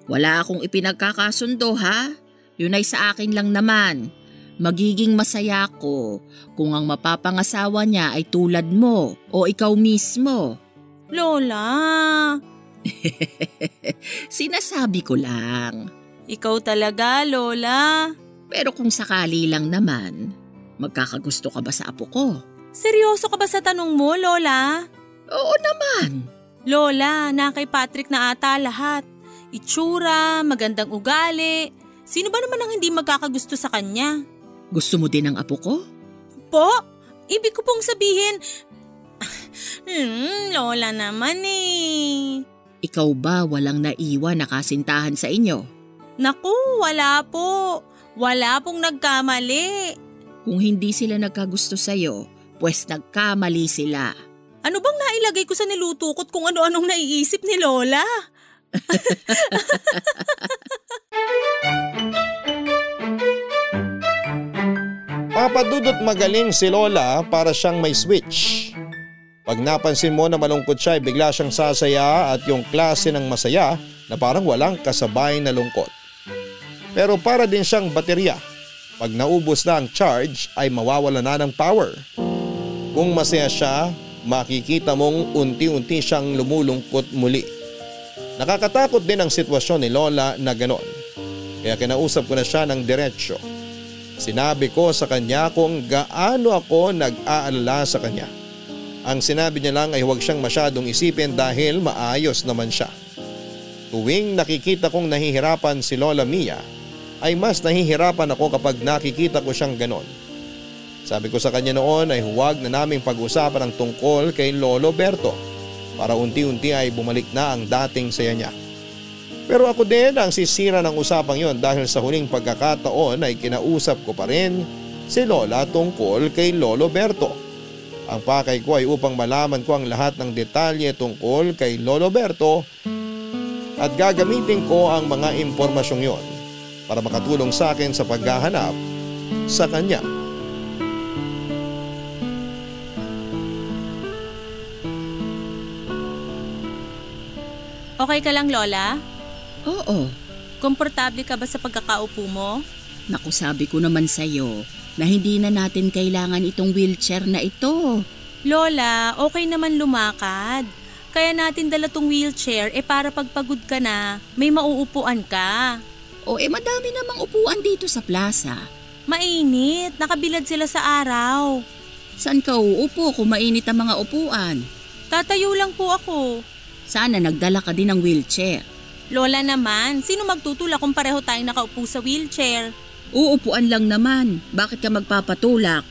wala akong ipinagkakasundo ha. Yun ay sa akin lang naman. Magiging masaya ko kung ang mapapangasawa niya ay tulad mo o ikaw mismo. Lola! Sinasabi ko lang. Ikaw talaga, Lola. Pero kung sakali lang naman, magkakagusto ka ba sa apo ko? Seryoso ka ba sa tanong mo, Lola? Oo naman. Lola, na kay Patrick na ata lahat. Itsura, magandang ugali. Sino ba naman ang hindi magkakagusto sa kanya? Gusto mo din ang apo ko? Po? Ibig ko pong sabihin… Lola naman Ikaw ba walang naiwan na kasintahan sa inyo? Naku, wala po. Wala pong nagkamali. Kung hindi sila nagkagusto sa'yo, pues nagkamali sila. Ano bang nailagay ko sa niluto ko't kung ano-anong naiisip ni Lola? Papadudot magaling si Lola para siyang may switch. Pag napansin mo na malungkot siya ay bigla siyang sasaya at yung klase ng masaya na parang walang kasabay na lungkot. Pero para din siyang baterya. Pag naubos na ang charge ay mawawala na ng power. Kung masaya siya, makikita mong unti-unti siyang lumulungkot muli. Nakakatakot din ang sitwasyon ni Lola na ganon. Kaya kinausap ko na siya ng diretsyo. Sinabi ko sa kanya kung gaano ako nag-aalala sa kanya. Ang sinabi niya lang ay huwag siyang masyadong isipin dahil maayos naman siya. Tuwing nakikita kong nahihirapan si Lola Mia, ay mas nahihirapan ako kapag nakikita ko siyang ganon. Sabi ko sa kanya noon ay huwag na naming pag-usapan ang tungkol kay Lolo Berto para unti-unti ay bumalik na ang dating saya niya. Pero ako din ang sisira ng usapang yon dahil sa huling pagkakataon ay kinausap ko pa rin si Lola tungkol kay Lolo Berto. Ang pakay ko ay upang malaman ko ang lahat ng detalye tungkol kay Lolo Berto at gagamitin ko ang mga impormasyong yon para makatulong sa akin sa paghahanap sa kanya. Okay ka lang, Lola? Oo. Komportable ka ba sa pagkakaupo mo? Naku, sabi ko naman sa'yo na hindi na natin kailangan itong wheelchair na ito. Lola, okay naman lumakad. Kaya natin dala tong wheelchair para pagpagod ka na, may mauupuan ka. O madami namang upuan dito sa plaza. Mainit, nakabilad sila sa araw. Saan ka uupo kung mainit ang mga upuan? Tatayo lang po ako. Sana nagdala ka din ng wheelchair. Lola naman, sino magtutulak kung pareho tayong nakaupo sa wheelchair? Uupuan lang naman, bakit ka magpapatulak?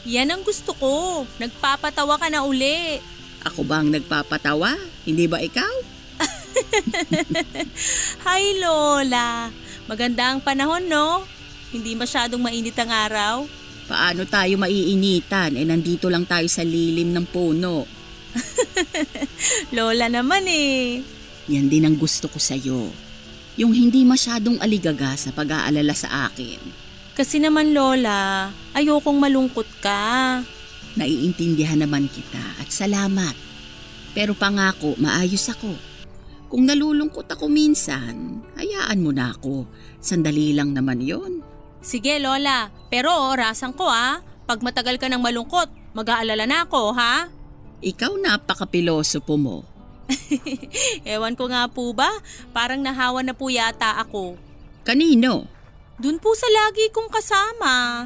Yan ang gusto ko, nagpapatawa ka na uli. Ako ba ang nagpapatawa? Hindi ba ikaw? Hi Lola, maganda ang panahon no? Hindi masyadong mainit ang araw. Paano tayo maiinitan? Nandito lang tayo sa lilim ng puno. Lola naman Yan din ang gusto ko sa'yo. Yung hindi masyadong aligaga sa pag-aalala sa akin. Kasi naman Lola, ayokong malungkot ka. Naiintindihan naman kita at salamat. Pero pangako, maayos ako. Kung nalulungkot ako minsan, hayaan mo na ako. Sandali lang naman yon. Sige Lola, pero orasan ko Pag matagal ka ng malungkot, mag-aalala na ako ha? Ikaw napaka-pilosopo mo. Ewan ko nga po ba, parang nahawa na po yata ako. Kanino? Dun po sa lagi kong kasama.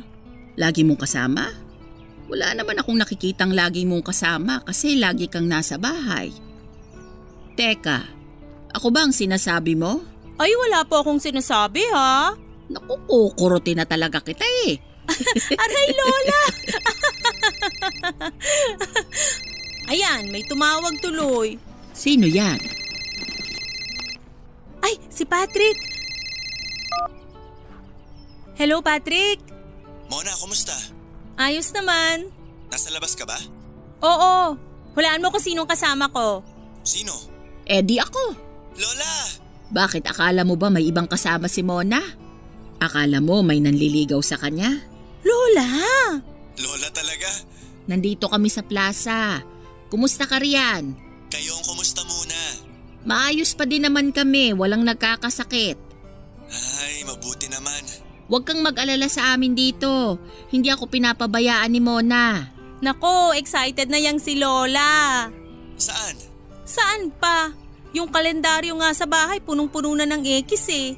Lagi mong kasama? Wala naman akong nakikitang lagi mong kasama kasi lagi kang nasa bahay. Teka, ako ba ang sinasabi mo? Ay wala po akong sinasabi ha. Naku, kukurutin na talaga kita Aray Lola! Ayan, may tumawag tuloy. Sino yan? Ay, si Patrick! Hello Patrick! Mona, kumusta? Ayos naman. Nasa labas ka ba? Oo, hulaan mo kung sinong kasama ko. Sino? Di ako. Lola! Bakit akala mo ba may ibang kasama si Mona? Akala mo may nanliligaw sa kanya? Lola! Lola talaga? Nandito kami sa plaza. Kumusta ka riyan? Kayong kumusta muna? Maayos pa din naman kami, walang nagkakasakit. Ay, mabuti naman. Huwag kang mag-alala sa amin dito. Hindi ako pinapabayaan ni Mona. Nako, excited na yang si Lola. Saan? Saan pa? Yung kalendaryo nga sa bahay punong-puno na ng ekis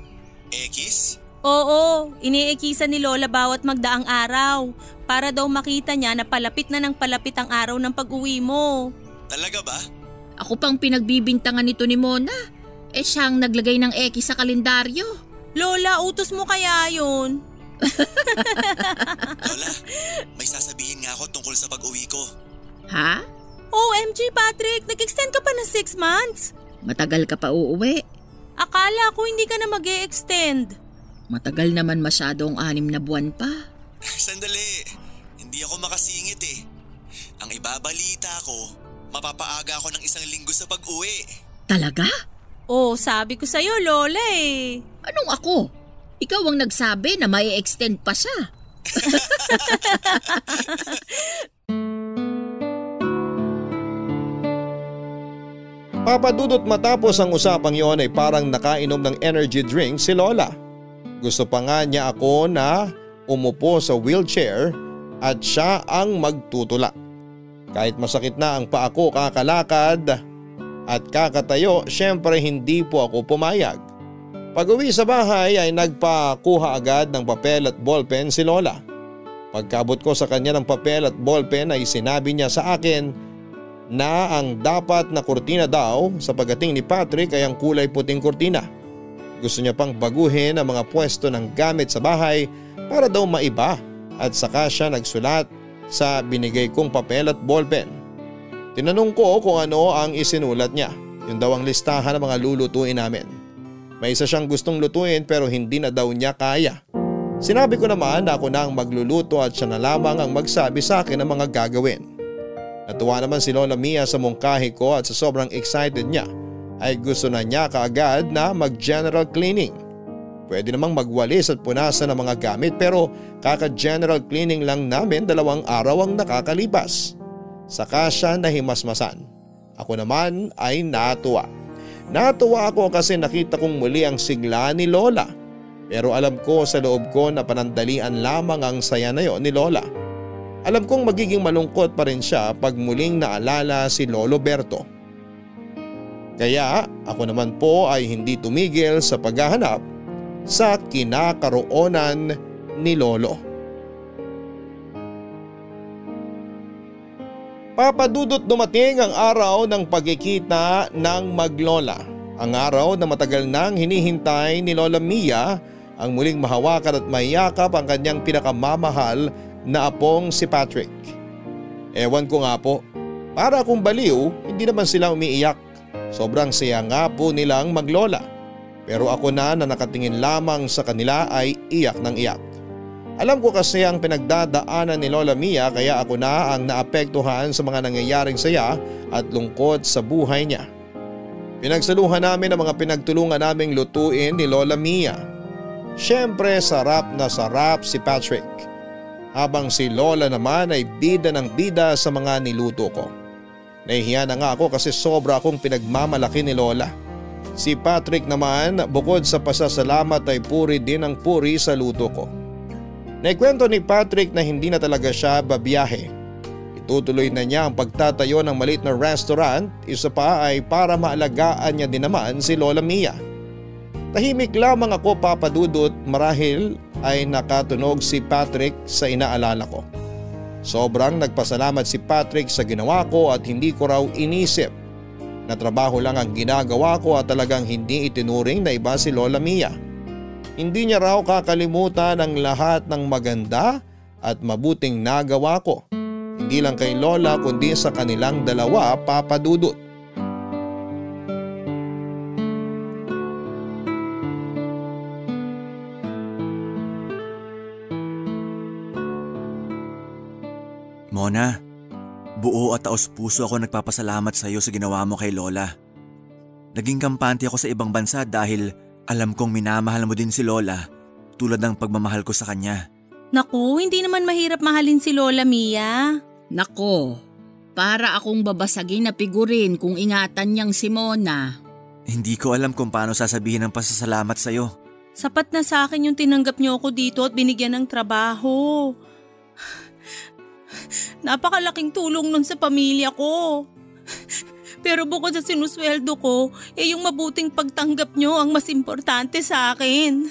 Ekis? Oo, iniikisan ni Lola bawat magdaang araw para daw makita niya na palapit na ng palapit ang araw ng pag-uwi mo. Talaga ba? Ako pang pinagbibintangan nito ni Mona. Siyang naglagay ng ekis sa kalendaryo. Lola, utos mo kaya yun? Lola, may sasabihin nga ako tungkol sa pag-uwi ko. Ha? OMG Patrick, nag-extend ka pa ng 6 months? Matagal ka pa uuwi. Akala ko hindi ka na mag-e-extend. Matagal naman masyadong 6 na buwan pa. Sandali, hindi ako makasingit Ang ibabalita ko, mapapaaga ako ng 1 linggo sa pag-uwi. Talaga? Oh, sabi ko sa'yo Lola Anong ako? Ikaw ang nagsabi na may extend pa siya. Papadudot matapos ang usapang yon ay parang nakainom ng energy drink si Lola. Gusto pa nga niya ako na umupo sa wheelchair at siya ang magtutula. Kahit masakit na ang paa ko kakalakad at kakatayo, syempre hindi po ako pumayag. Pag-uwi sa bahay ay nagpakuha agad ng papel at ballpen si Lola. Pagkabot ko sa kanya ng papel at ballpen ay sinabi niya sa akin na ang dapat na kurtina daw sa pagdating ni Patrick ay ang kulay puting kurtina. Gusto niya pang baguhin ang mga pwesto ng gamit sa bahay para daw maiba at saka siya nagsulat sa binigay kong papel at ballpen. Tinanong ko kung ano ang isinulat niya. Yun daw ang listahan ng mga lulutuin namin. May isa siyang gustong lutuin pero hindi na daw niya kaya. Sinabi ko naman na ako na ang magluluto at siya na lamang ang magsabi sa akin ng mga gagawin. Natuwa naman si Lola Mia sa mungkahi ko at sa sobrang excited niya ay gusto na niya kaagad na mag-general cleaning. Pwede namang magwalis at punasan ng mga gamit pero kaka-general cleaning lang namin 2 araw ang nakakalipas. Saka siya nahimasmasan. Ako naman ay natuwa. Natuwa ako kasi nakita kong muli ang sigla ni Lola. Pero alam ko sa loob ko na panandalian lamang ang saya na yon ni Lola. Alam kong magiging malungkot pa rin siya pag muling naalala si Lolo Berto. Kaya ako naman po ay hindi tumigil sa paghahanap sa kinakaroonan ni Lolo. Papadudot dumating ang araw ng pagkikita ng maglola. Ang araw na matagal nang hinihintay ni Lola Mia, ang muling mahawakan at mayakap ang kanyang pinakamamahal na apong si Patrick. Ewan ko nga po, para akong baliw, hindi naman sila umiiyak. Sobrang saya nga po nilang maglola. Pero ako na nakatingin lamang sa kanila ay iyak ng iyak. Alam ko kasi ang pinagdadaanan ni Lola Mia kaya ako na ang naapektuhan sa mga nangyayaring saya at lungkot sa buhay niya. Pinagsaluhan namin ang mga pinagtulungan naming lutuin ni Lola Mia. Siyempre sarap na sarap si Patrick. Habang si Lola naman ay bida ng bida sa mga niluto ko. Nahihiya na nga ako kasi sobra akong pinagmamalaki ni Lola. Si Patrick naman bukod sa pasasalamat ay puri din ang puri sa luto ko. Naikwento ni Patrick na hindi na talaga siya babiyahe. Itutuloy na niya ang pagtatayo ng maliit na restaurant, isa pa ay para maalagaan niya din naman si Lola Mia. Tahimik lamang ako papadudot marahil ay nakatunog si Patrick sa inaalala ko. Sobrang nagpasalamat si Patrick sa ginawa ko at hindi ko raw inisip na trabaho lang ang ginagawa ko at talagang hindi itinuring na iba si Lola Mia. Hindi niya raw kakalimutan ang lahat ng maganda at mabuting nagawa ko. Hindi lang kay Lola kundi sa kanilang dalawa papadudot. Mona, buo at taos puso ako nagpapasalamat sa iyo sa ginawa mo kay Lola. Naging kampante ako sa ibang bansa dahil alam kong minamahal mo din si Lola tulad ng pagmamahal ko sa kanya. Naku, hindi naman mahirap mahalin si Lola Mia. Nako, para akong babasagin na figurin kung ingatan niyang si Mona. Hindi ko alam kung paano sasabihin ang pasasalamat sa iyo. Sapat na sa akin yung tinanggap niyo ako dito at binigyan ng trabaho. Napakalaking tulong nun sa pamilya ko. Pero bukod sa sinusweldo ko, yung mabuting pagtanggap nyo ang mas importante sa akin.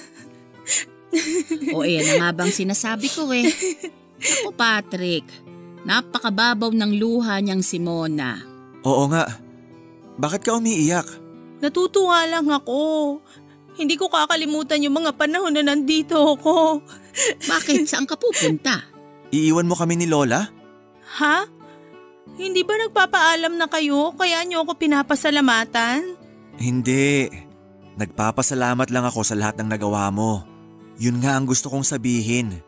O yan na nga bang sinasabi ko eh. Ako Patrick, napakababaw ng luha niyang si Mona. Oo nga. Bakit ka umiiyak? Natutuwa lang ako. Hindi ko kakalimutan yung mga panahon na nandito ako. Bakit? Saan ka pupunta? Iiwan mo kami ni Lola? Ha? Hindi ba nagpapaalam na kayo kaya niyo ako pinapasalamatan? Hindi. Nagpapasalamat lang ako sa lahat ng nagawa mo. Yun nga ang gusto kong sabihin,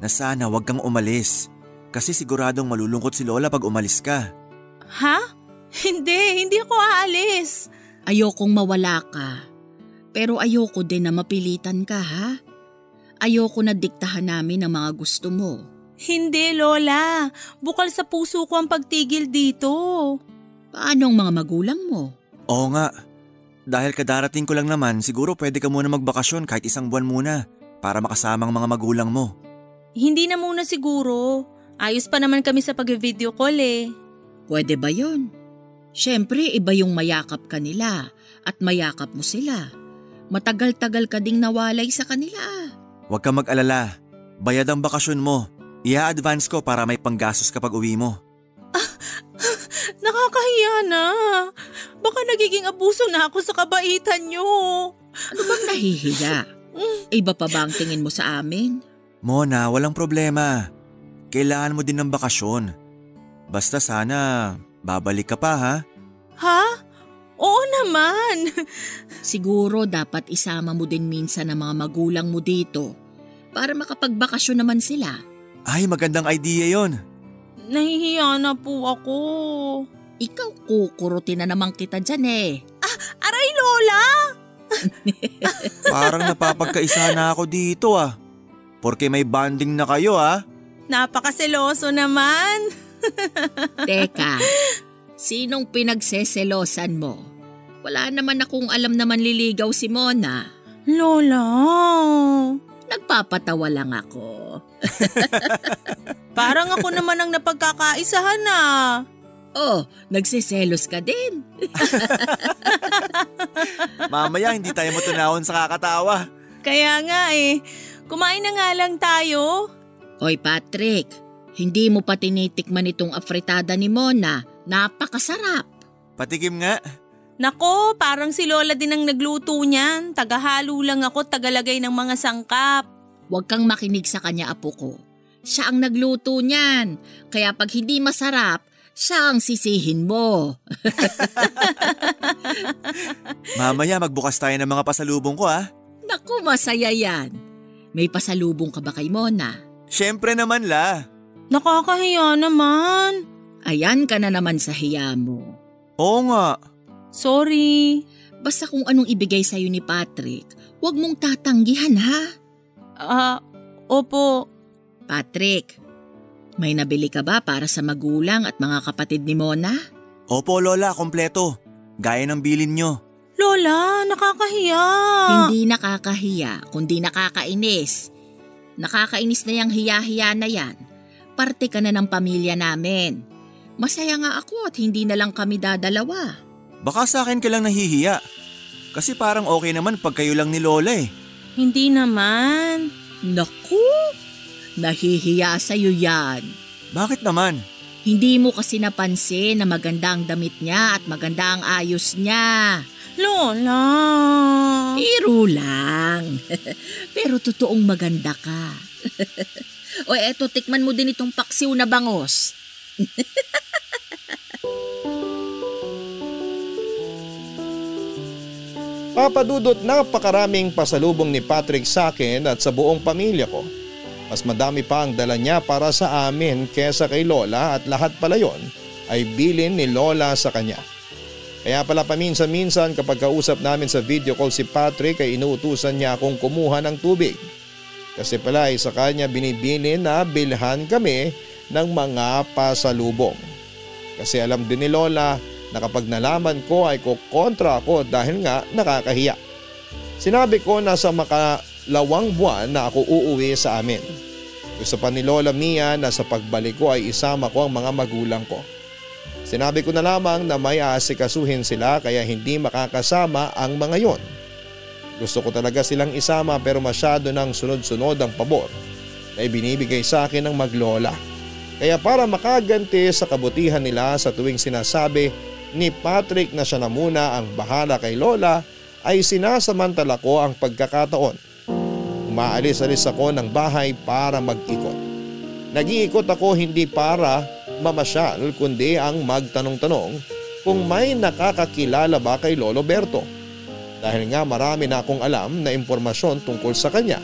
na sana wag kang umalis. Kasi siguradong malulungkot si Lola pag umalis ka. Ha? Hindi ako aalis. Ayokong mawala ka. Pero ayoko din na mapilitan ka ha? Ayoko na diktahan namin ang mga gusto mo. Hindi, Lola. Bukal sa puso ko ang pagtigil dito. Paano ang mga magulang mo? Oo nga. Dahil kadarating ko lang naman, siguro pwede ka muna magbakasyon kahit 1 buwan muna para makasama ang mga magulang mo. Hindi na muna siguro. Ayos pa naman kami sa pag-video call eh. Pwede ba yun? Siyempre iba yung mayakap ka nila at mayakap mo sila. Matagal-tagal ka ding nawalay sa kanila. Huwag kang mag-alala. Bayad ang bakasyon mo. I-advance ko para may panggastos kapag uwi mo. Nakakahiya na. Baka nagiging abuso na ako sa kabaitan nyo. Ano bang nahihiya? Iba pa ba ang tingin mo sa amin? Mona, walang problema. Kailangan mo din ng bakasyon. Basta sana babalik ka pa ha? Ha? Oo naman. Siguro dapat isama mo din minsan ang mga magulang mo dito para makapagbakasyon naman sila. Ay, magandang idea yon. Nahihiya na po ako. Ikaw kukurutin na naman kita dyan eh. Aray, Lola! Parang napapagkaisa na ako dito ah. Porque may bonding na kayo ah. Napakaseloso naman. Teka, sinong pinagseselosan mo? Wala naman akong alam na manliligaw si Mona. Lola! Nagpapatawa lang ako. Parang ako naman ang napagkakaisahan na. Oh, nagsiselos ka din. Mamaya hindi tayo matunahon sa kakatawa. Kaya nga kumain na nga lang tayo. Oy Patrick, hindi mo pa tinitikman itong afritada ni Mona. Napakasarap. Patikim nga. Nako, parang si Lola din ang nagluto niyan. Tagahalo lang ako, tagalagay ng mga sangkap. Huwag kang makinig sa kanya, apo ko. Siya ang nagluto niyan. Kaya pag hindi masarap, siya ang sisihin mo. Mamaya magbukas tayo ng mga pasalubong ko Naku, masaya yan. May pasalubong ka ba kay Mona? Siyempre naman la. Nakakahiya naman. Ayan ka na naman sa hiya mo. Oo nga. Sorry. Basta kung anong ibigay sa'yo ni Patrick, huwag mong tatanggihan ha. Opo. Patrick, may nabili ka ba para sa magulang at mga kapatid ni Mona? Opo Lola, kompleto. Gaya ng bilin nyo. Lola, nakakahiya. Hindi nakakahiya, kundi nakakainis. Nakakainis na yung hiya-hiya na yan. Parte ka na ng pamilya namin. Masaya nga ako at hindi na lang kami dadalawa. Baka sa akin ka lang nahihiya. Kasi parang okay naman pag kayo lang ni Lola Hindi naman. Naku, nahihiya sa'yo yan. Bakit naman? Hindi mo kasi napansin na maganda ang damit niya at maganda ang ayos niya. Lola. Biro lang. Pero totoong maganda ka. O eto, tikman mo din itong paksiw na bangos. Papa Dudut, napakaraming pasalubong ni Patrick sa akin at sa buong pamilya ko. Mas madami pa ang dala niya para sa amin kesa kay Lola at lahat pala yon ay bilin ni Lola sa kanya. Kaya pala paminsan-minsan kapag kausap namin sa video call si Patrick ay inuutusan niya akong kumuha ng tubig. Kasi pala ay sa kanya binibili na bilhan kami ng mga pasalubong. Kasi alam din ni Lola na kapag nalaman ko ay kukontra ako dahil nga nakakahiya. Sinabi ko na sa makalawang buwan na ako uuwi sa amin. Gusto pa ni Lola Mia na sa pagbalik ko ay isama ko ang mga magulang ko. Sinabi ko na lamang na may aasikasuhin sila kaya hindi makakasama ang mga yon. Gusto ko talaga silang isama pero masyado nang sunod-sunod ang pabor na ibinibigay sa akin ng maglola. Kaya para makaganti sa kabutihan nila sa tuwing sinasabi ni Patrick na siya na muna ang bahala kay Lola ay sinasamantala ko ang pagkakataon. Umaalis-alis ako ng bahay para mag-ikot. Nag-iikot ako hindi para mamasyal kundi ang magtanong-tanong kung may nakakakilala ba kay Lolo Berto. Dahil nga marami na akong alam na impormasyon tungkol sa kanya.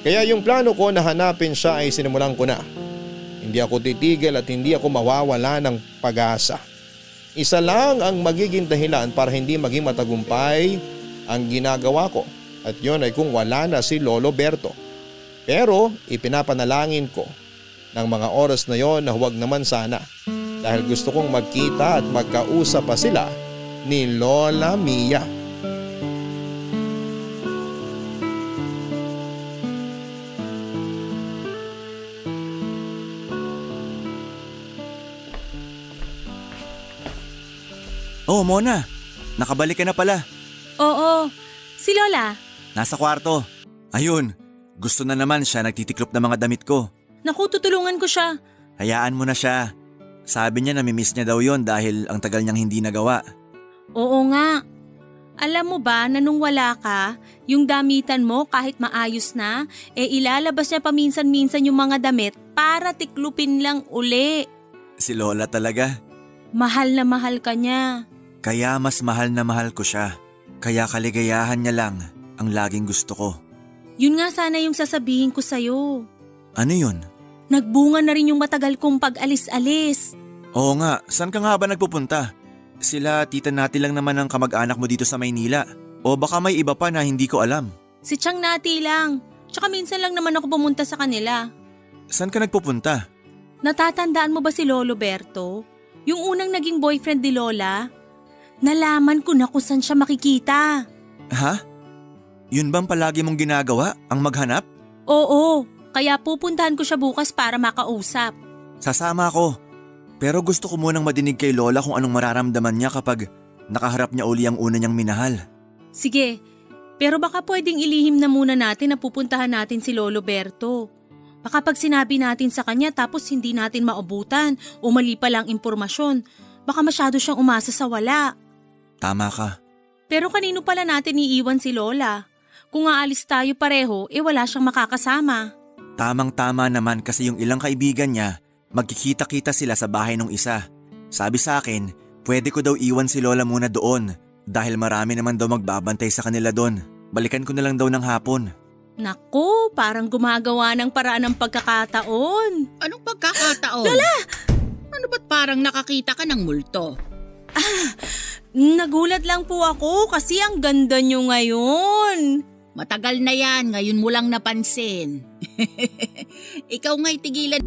Kaya yung plano ko na hanapin siya ay sinimulan ko na. Hindi ako titigil at hindi ako mawawala ng pag-asa. Isa lang ang magiging dahilan para hindi maging matagumpay ang ginagawa ko at yun ay kung wala na si Lolo Berto. Pero ipinapanalangin ko ng mga oras na yon na huwag naman sana dahil gusto kong magkita at magkausap pa sila ni Lola Mia. Oh Mona, nakabalik ka na pala. Oo. Si Lola. Nasa kwarto. Ayun, gusto na naman siya nagtitiklop ng mga damit ko. Naku, tutulungan ko siya. Hayaan mo na siya. Sabi niya namimiss niya daw yon dahil ang tagal niyang hindi nagawa. Oo nga. Alam mo ba na nung wala ka, yung damitan mo kahit maayos na, ilalabas niya paminsan-minsan yung mga damit para tiklupin lang uli. Si Lola talaga. Mahal na mahal ka niya. Kaya mas mahal na mahal ko siya. Kaya kaligayahan niya lang ang laging gusto ko. Yun nga sana yung sasabihin ko sa'yo. Ano yun? Nagbunga na rin yung matagal kong pag-alis-alis. Oo nga, saan ka nga ba nagpupunta? Sila tita Nati lang naman ang kamag-anak mo dito sa Maynila. O baka may iba pa na hindi ko alam. Si Chang Nati lang. Tsaka minsan lang naman ako pumunta sa kanila. Saan ka nagpupunta? Natatandaan mo ba si Lolo Berto? Yung unang naging boyfriend ni Lola? Nalaman ko na kung saan siya makikita. Ha? Yun bang palagi mong ginagawa? Ang maghanap? Oo, Kaya pupuntahan ko siya bukas para makausap. Sasama ako. Pero gusto ko munang madinig kay Lola kung anong mararamdaman niya kapag nakaharap niya uli ang una niyang minahal. Sige, pero baka pwedeng ilihim na muna natin na pupuntahan natin si Lolo Berto. Baka pag sinabi natin sa kanya tapos hindi natin maabutan o mali pa lang impormasyon, baka masyado siyang umasa sa wala. Tama ka. Pero kanino pala natin iiwan si Lola? Kung aalis tayo pareho, wala siyang makakasama. Tamang-tama naman kasi yung ilang kaibigan niya, magkikita-kita sila sa bahay ng isa. Sabi sa akin, pwede ko daw iwan si Lola muna doon dahil marami naman daw magbabantay sa kanila doon. Balikan ko na lang daw ng hapon. Naku, parang gumagawa ng paraan ng pagkakataon. Anong pagkakataon? Lola! Ano ba't parang nakakita ka ng multo? Nagulat lang po ako kasi ang ganda niyo ngayon. Matagal na yan, ngayon mo lang napansin. Ikaw nga'y tigilan.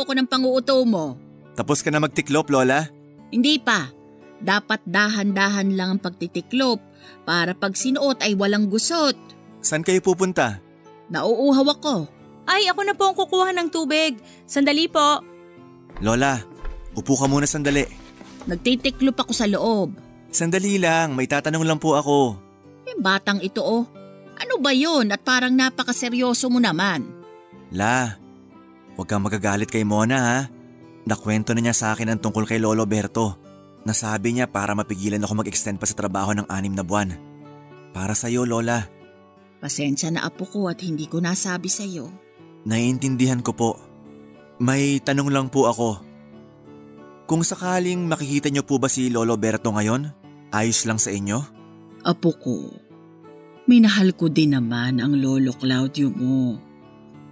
Ako ng panguuto mo. Tapos ka na magtiklop, Lola? Hindi pa. Dapat dahan-dahan lang ang pagtitiklop para pag sinuot ay walang gusot. Saan kayo pupunta? Nauuhaw ako. Ay, ako na po ang kukuha ng tubig. Sandali po. Lola, upo ka muna sandali. Nagtitiklop ako sa loob. Sandali lang, may tatanong lang po ako. Batang ito oh. Ano ba yon at parang napakaseryoso mo naman? La, huwag kang magagalit kay Mona ha. Nakwento na niya sa akin ang tungkol kay Lolo Berto. Nasabi niya para mapigilan ako mag-extend pa sa trabaho ng 6 na buwan. Para sa'yo, Lola. Pasensya na apo ko at hindi ko nasabi sa'yo. Naiintindihan ko po. May tanong lang po ako. Kung sakaling makikita niyo po ba si Lolo Berto ngayon, ayos lang sa inyo? Apo ko, minahal ko din naman ang Lolo Claudio mo.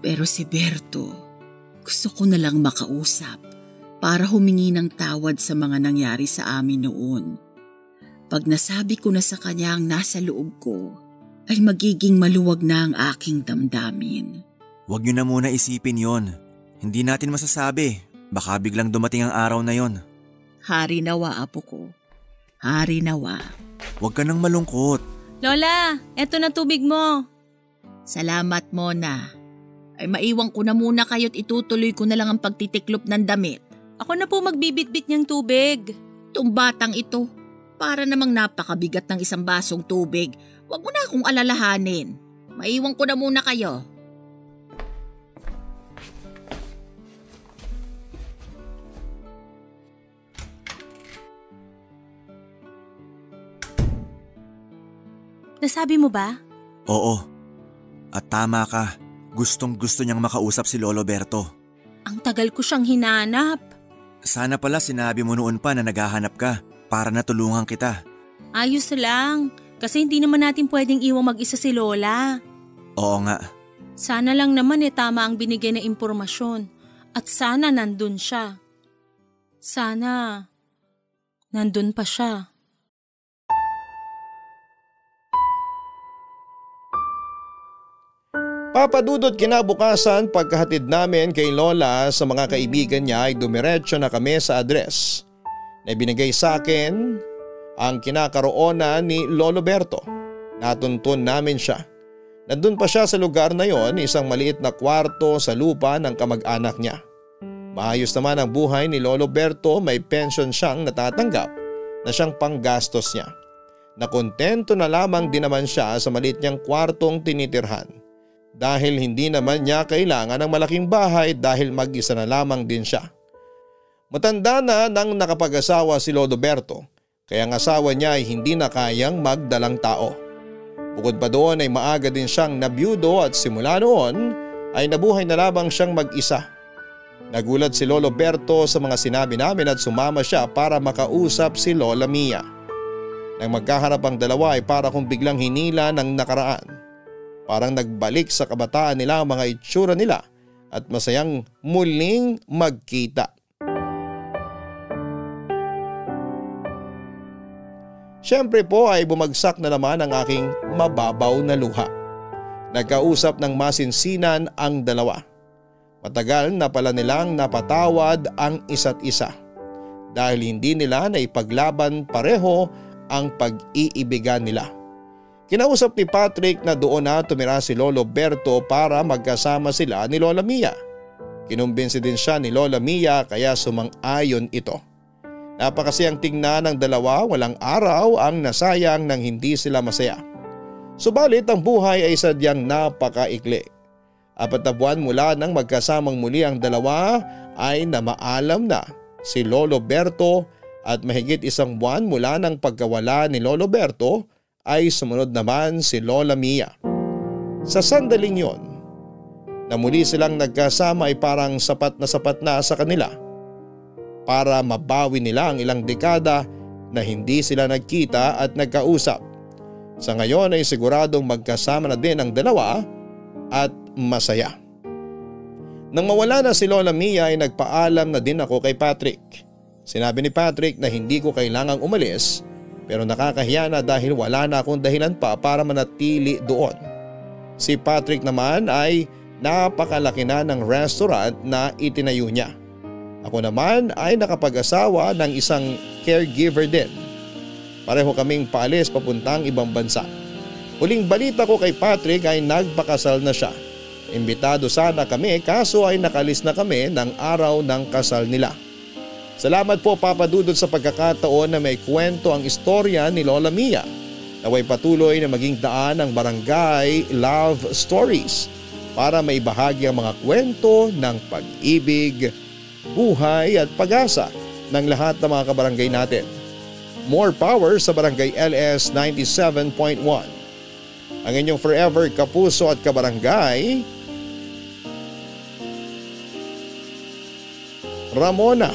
Pero si Berto, gusto ko na lang makausap para humingi ng tawad sa mga nangyari sa amin noon. Pag nasabi ko na sa kanya ang nasa loob ko, ay magiging maluwag na ang aking damdamin. Huwag niyo na muna isipin yon. Hindi natin masasabi. Baka biglang dumating ang araw na yon. Hari nawa, apo ko. Hari nawa. Huwag ka nang malungkot. Lola, eto na tubig mo. Salamat, Mona. Ay maiwan ko na muna kayo't itutuloy ko na lang ang pagtitiklop ng damit. Ako na po magbibitbit niyang tubig. Itong batang ito, para namang napakabigat ng isang basong tubig. Huwag mo na akong alalahanin. Maiwan ko na muna kayo. Nasabi mo ba? Oo. At tama ka. Gustong gusto niyang makausap si Lolo Berto. Ang tagal ko siyang hinanap. Sana pala sinabi mo noon pa na naghahanap ka para natulungan kita. Ayos lang. Kasi hindi naman natin pwedeng iwang mag-isa si Lola. Oo nga. Sana lang naman tama ang binigay na impormasyon. At sana nandun siya. Sana nandun pa siya. Papa Dudut, kinabukasan pagkahatid namin kay Lola sa mga kaibigan niya ay dumiretso na kami sa address na ibinigay sa akin ang kinakaroonan ni Lolo Berto. Natuntun namin siya. Nandun pa siya sa lugar na yon, isang maliit na kwarto sa lupa ng kamag-anak niya. Maayos naman ang buhay ni Lolo Berto, may pension siyang natatanggap na siyang panggastos niya. Nakontento na lamang din naman siya sa maliit niyang kwartong tinitirhan. Dahil hindi naman niya kailangan ng malaking bahay dahil mag-isa na lamang din siya. Matanda na nang nakapag-asawa si Lolo Berto, kaya ang asawa niya ay hindi na kayang magdalang tao. Bukod pa doon ay maaga din siyang nabiyudo at simula noon ay nabuhay na lamang siyang mag-isa. Nagulat si Lolo Berto sa mga sinabi namin at sumama siya para makausap si Lola Mia. Nang magkaharap ang dalawa ay para kung biglang hinila ng nakaraan. Parang nagbalik sa kabataan nila ang mga itsura nila at masayang muling magkita. Siyempre po ay bumagsak na naman ang aking mababaw na luha. Nagkausap ng masinsinan ang dalawa. Matagal na pala nilang napatawad ang isa't isa dahil hindi nila naipaglaban pareho ang pag-iibigan nila. Kinausap ni Patrick na doon na tumira si Lolo Berto para magkasama sila ni Lola Mia. Kinumbinsi din siya ni Lola Mia kaya sumang-ayon ito. Napakasayang tingnan ng dalawa, walang araw ang nasayang nang hindi sila masaya. Subalit ang buhay ay sadyang napakaikli. 4 na buwan mula nang magkasamang muli ang dalawa ay namaalam na si Lolo Berto at mahigit 1 buwan mula nang pagkawala ni Lolo Berto ay sumunod naman si Lola Mia. Sa sandaling yon, na muli silang nagkasama ay parang sapat na sa kanila para mabawi nila ang ilang dekada na hindi sila nagkita at nagkausap. Sa ngayon ay siguradong magkasama na din ang dalawa at masaya. Nang mawala na si Lola Mia ay nagpaalam na din ako kay Patrick. Sinabi ni Patrick na hindi ko kailangang umalis pero nakakahiya na dahil wala na akong dahilan pa para manatili doon. Si Patrick naman ay napakalaki na ng restaurant na itinayo niya. Ako naman ay nakapag-asawa ng isang caregiver din. Pareho kaming paalis papuntang ibang bansa. Huling balita ko kay Patrick ay nagpakasal na siya. Imbitado sana kami kaso ay nakalis na kami ng araw ng kasal nila. Salamat po Papa Dudut sa pagkakataon na may kwento ang istorya ni Lola Mia. Naway patuloy na maging daan ang Barangay Love Stories para maibahagi ang mga kwento ng pag-ibig, buhay at pag-asa ng lahat ng mga kabarangay natin. More power sa Barangay LS 97.1. Ang inyong forever kapuso at kabarangay, Ramona.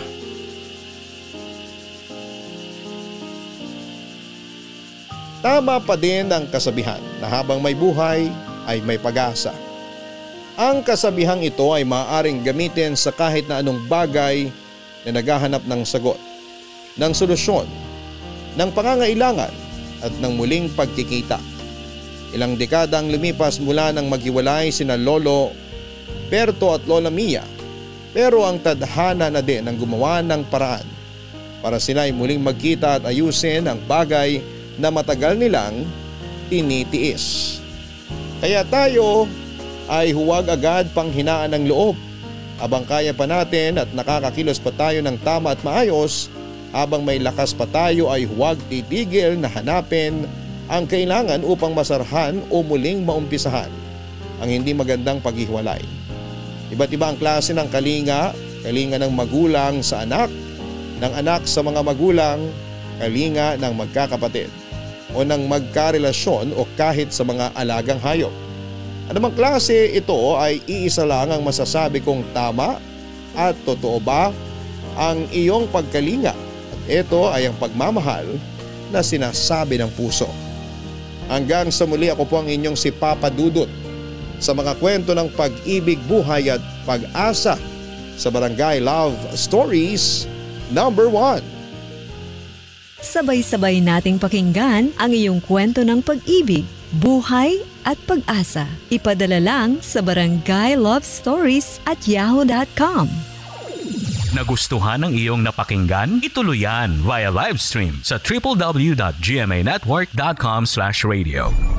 Tama pa din ang kasabihan na habang may buhay ay may pag-asa. Ang kasabihang ito ay maaaring gamitin sa kahit na anong bagay na naghahanap ng sagot, ng solusyon, ng pangangailangan at ng muling pagkikita. Ilang dekada ang lumipas mula nang maghiwalay sina Lolo Berto at Lola Mia, pero ang tadhana na din ang gumawa ng paraan para sila ay muling magkita at ayusin ang bagay na matagal nilang tinitiis. Kaya tayo ay huwag agad panghinaan ng loob. Habang kaya pa natin at nakakakilos pa tayo ng tama at maayos, habang may lakas pa tayo ay huwag titigil na hanapin ang kailangan upang masarhan o muling maumpisahan ang hindi magandang paghiwalay. Iba't iba ang klase ng kalinga ng magulang sa anak, ng anak sa mga magulang, kalinga ng magkakapatid o ng magkarelasyon o kahit sa mga alagang hayop. Anumang klase ito ay iisa lang ang masasabi kong tama at totoo ba ang iyong pagkalinga at ito ay ang pagmamahal na sinasabi ng puso. Hanggang sa muli, ako po ang inyong si Papa Dudut sa mga kwento ng pag-ibig, buhay at pag-asa sa Barangay Love Stories number 1. Sabay-sabay nating pakinggan ang iyong kwento ng pag-ibig, buhay at pag-asa. Ipadala lang sa barangaylovestories@yahoo.com. Nagustuhan ng iyong napakinggan? Ituloy yan via live stream sa www.gmanetwork.com/radio.